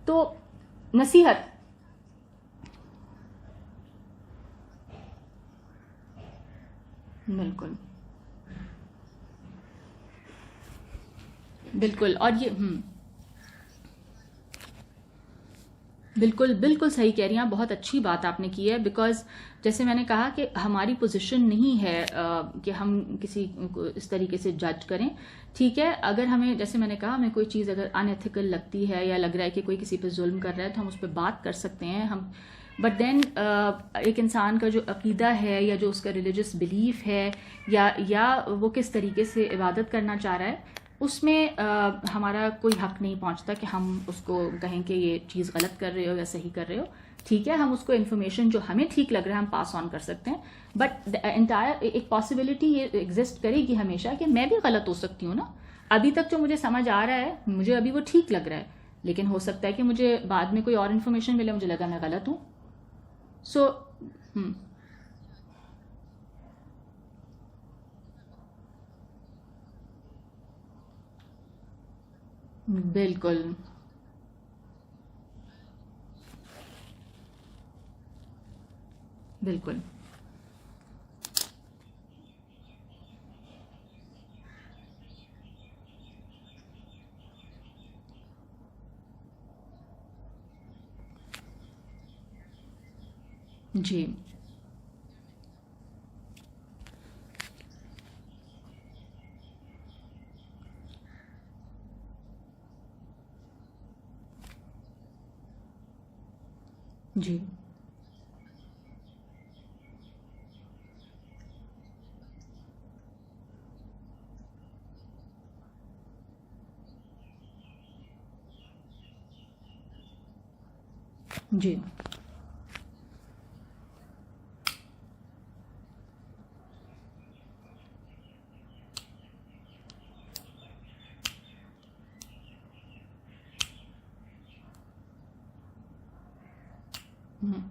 تو نصیحت, بالکل بالکل. اور یہ بالکل صحیح کہہ رہی ہیں, بہت اچھی بات آپ نے کی ہے. بیکاز جیسے میں نے کہا کہ ہماری پوزیشن نہیں ہے کہ ہم کسی کو اس طریقے سے جج کریں. ٹھیک ہے, اگر ہمیں جیسے میں نے کہا ہمیں کوئی چیز اگر ان ایتھیکل لگتی ہے یا لگ رہا ہے کہ کوئی کسی پہ ظلم کر رہا ہے تو ہم اس پہ بات کر سکتے ہیں. بٹ دین ایک انسان کا جو عقیدہ ہے یا جو اس کا ریلیجس بلیف ہے یا وہ کس طریقے سے عبادت کرنا چاہ رہا ہے, اس میں ہمارا کوئی حق نہیں پہنچتا کہ ہم اس کو کہیں کہ یہ چیز غلط کر رہے ہو یا صحیح کر رہے ہو. ٹھیک ہے, ہم اس کو انفارمیشن جو ہمیں ٹھیک لگ رہا ہے ہم پاس آن کر سکتے ہیں. بٹ انٹائر ایک پاسبلٹی یہ ایگزسٹ کرے گی ہمیشہ کہ میں بھی غلط ہو سکتی ہوں نا. ابھی تک جو مجھے سمجھ آ رہا ہے مجھے ابھی وہ ٹھیک لگ رہا ہے, لیکن ہو سکتا ہے کہ مجھے بعد میں کوئی اور انفارمیشن ملے, مجھے لگا میں غلط ہوں. سو بالکل بالکل. جی جی جی ہوں،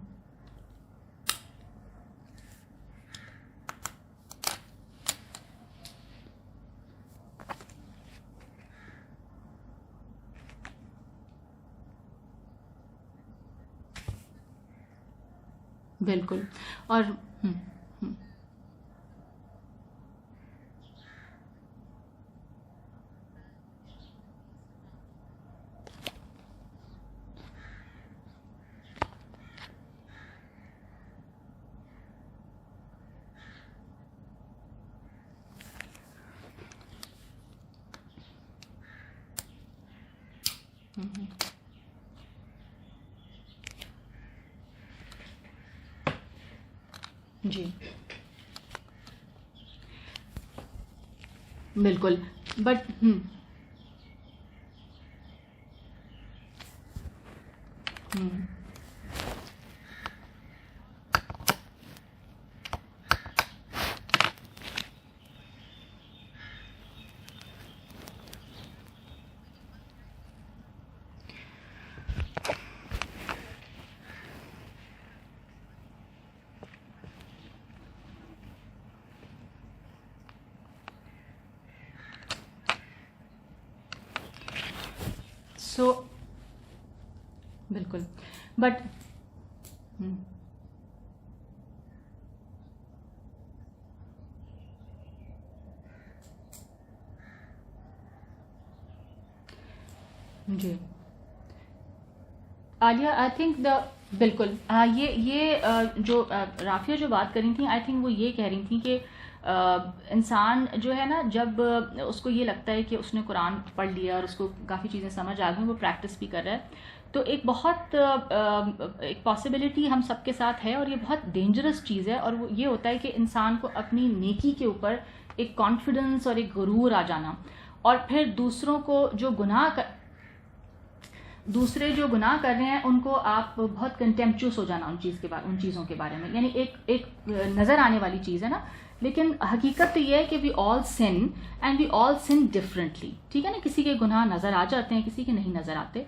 بالکل. اور ہوں، ہوں، جی بالکل. بٹ سو بالکل. But G Aliya I think the بالکل یہ جو رافیہ جو بات کر رہی تھیں آئی تھنک وہ یہ کہہ رہی تھیں کہ انسان جو ہے نا جب اس کو یہ لگتا ہے کہ اس نے قرآن پڑھ لیا اور اس کو کافی چیزیں سمجھ آ گئیں وہ پریکٹس بھی کر رہا ہے تو ایک بہت ایک پاسبلٹی ہم سب کے ساتھ ہے اور یہ بہت ڈینجرس چیز ہے اور وہ یہ ہوتا ہے کہ انسان کو اپنی نیکی کے اوپر ایک کانفیڈنس اور ایک غرور آ جانا اور پھر دوسرے جو گناہ کر رہے ہیں ان کو آپ بہت کنٹمپچوس ہو جانا ان چیزوں کے بارے میں یعنی ایک نظر آنے والی چیز ہے نا لیکن حقیقت تو یہ ہے کہ وی آل سن and we all sun differently. ٹھیک ہے نا کسی کے گناہ نظر آ جاتے ہیں کسی کے نہیں نظر آتے.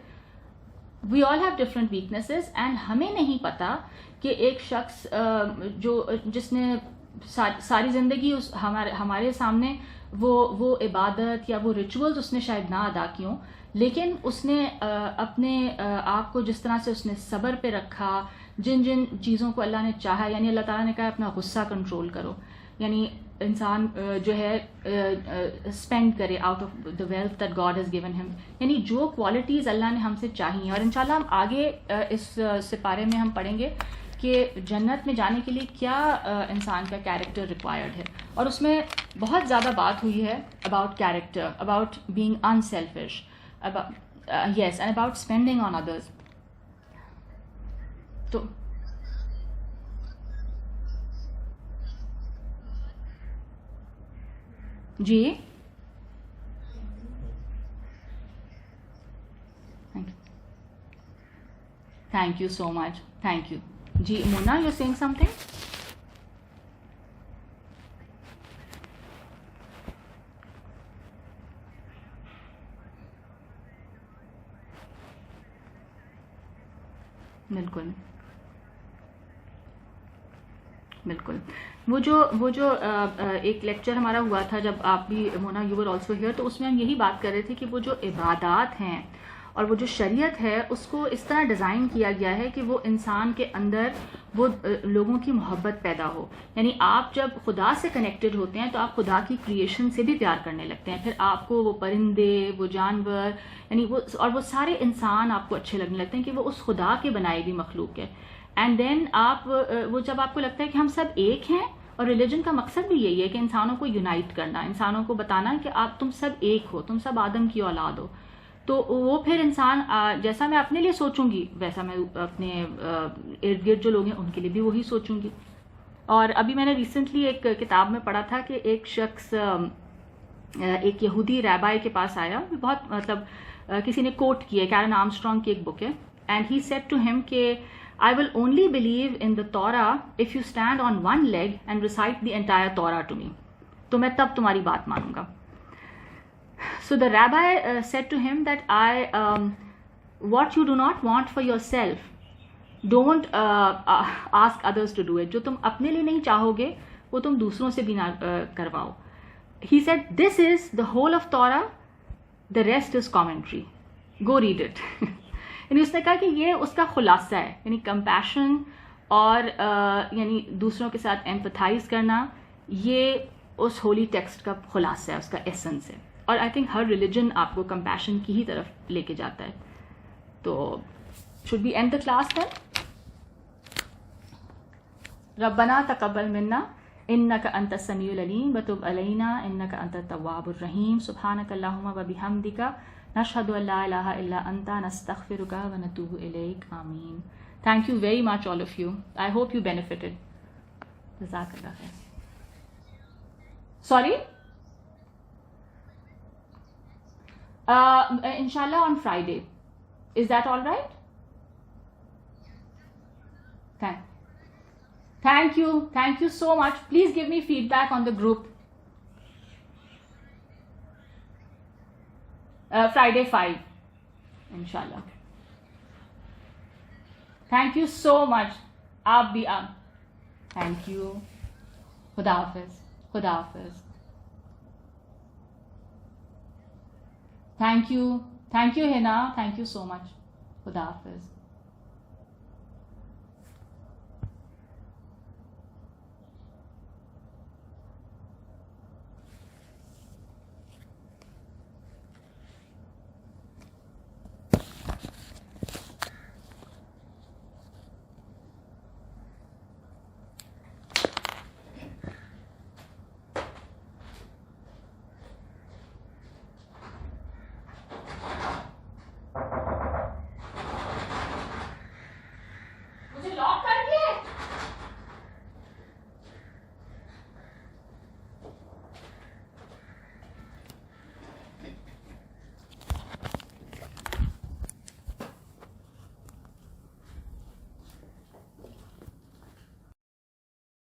We all have different weaknesses and ہمیں نہیں پتا کہ ایک شخص جس نے ساری زندگی ہمارے سامنے وہ عبادت یا وہ ریچولز اس نے شاید نہ ادا کی ہوں لیکن اس نے اپنے آپ کو جس طرح سے اس نے صبر پہ رکھا جن چیزوں کو اللہ نے چاہا یعنی اللہ تعالیٰ نے کہا اپنا غصہ کنٹرول کرو یعنی انسان جو ہے اسپینڈ کرے out of the wealth that God has given him یعنی جو کوالٹیز اللہ نے ہم سے چاہی ہیں اور انشاءاللہ ہم آگے اس سپارے میں ہم پڑھیں گے کہ جنت میں جانے کے لیے کیا انسان کا کیریکٹر ریکوائرڈ ہے اور اس میں بہت زیادہ بات ہوئی ہے about character about being unselfish yes and about spending on others. تو جی thank you so much thank you. جی Mona you seeing something. بالکل بالکل. وہ جو ایک لیکچر ہمارا ہوا تھا جب آپ بھی مونا یو ور آلسو ہیئر, تو اس میں ہم یہی بات کر رہے تھے کہ وہ جو عبادات ہیں اور وہ جو شریعت ہے اس کو اس طرح ڈیزائن کیا گیا ہے کہ وہ انسان کے اندر وہ لوگوں کی محبت پیدا ہو. یعنی آپ جب خدا سے کنیکٹڈ ہوتے ہیں تو آپ خدا کی کریشن سے بھی پیار کرنے لگتے ہیں. پھر آپ کو وہ پرندے, وہ جانور, یعنی وہ سارے انسان آپ کو اچھے لگنے لگتے ہیں کہ وہ اس خدا کے بنائی ہوئی مخلوق ہے. اینڈ دین وہ جب آپ کو لگتا ہے کہ ہم سب ایک ہیں, اور ریلیجن کا مقصد بھی یہی ہے کہ انسانوں کو یونائٹ کرنا, انسانوں کو بتانا کہ آپ تم سب ایک ہو, تم سب آدم کی اولاد ہو. تو وہ پھر انسان جیسا میں اپنے لیے سوچوں گی ویسا میں اپنے ارد گرد جو لوگ ہیں ان کے لیے بھی وہی سوچوں گی. اور ابھی میں نے ریسنٹلی ایک کتاب میں پڑھا تھا کہ ایک شخص ایک یہودی ریبائی کے پاس آیا, بہت مطلب کسی نے کوٹ کی ہے, کیرن آرمسٹرانگ کی ایک بک ہے, اینڈ ہی سیڈ ٹو ہم کہ I will only believe in the Torah if you stand on one leg and recite the entire Torah to me. تو میں تب تمہاری بات مانوں گا. So the rabbi said to him that what you do not want for yourself, don't ask others to do it. جو تم اپنے لیے نہیں چاہو گے وہ تم دوسروں سے بھی نہ کرواؤ. He said, this is the whole of Torah, the rest is commentary. Go read it. یعنی اس نے کہا کہ یہ اس کا خلاصہ ہے, یعنی کمپیشن اور یعنی دوسروں کے ساتھ ایمپتھائز کرنا, یہ اس ہولی ٹیکسٹ کا خلاصہ ہے, اس کا ایسنس ہے. اور آئی تھنک ہر ریلیجن آپ کو کمپیشن کی ہی طرف لے کے جاتا ہے. تو should we end the class then. ربنا تقبل منا انک انت السمیع العلیم وتب علینا انک انت التواب الرحیم. سبحانک اللہم وبحمدک نشہد ان لا الہ الا انت نستغفرک ونتوب الیک. آمین. Thank you very much all of you. I hope you benefited. جزاک اللہ خیر. Sorry? Inshallah on Friday. Is that all right? Thank you. Thank you so much. Please give me feedback on the group. Friday 5. Inshallah. Thank you so much. آپ بھی Thank you. خدا حافظ. خدا حافظ. Thank you. Thank you, Hina. Thank you so much. خدا حافظ.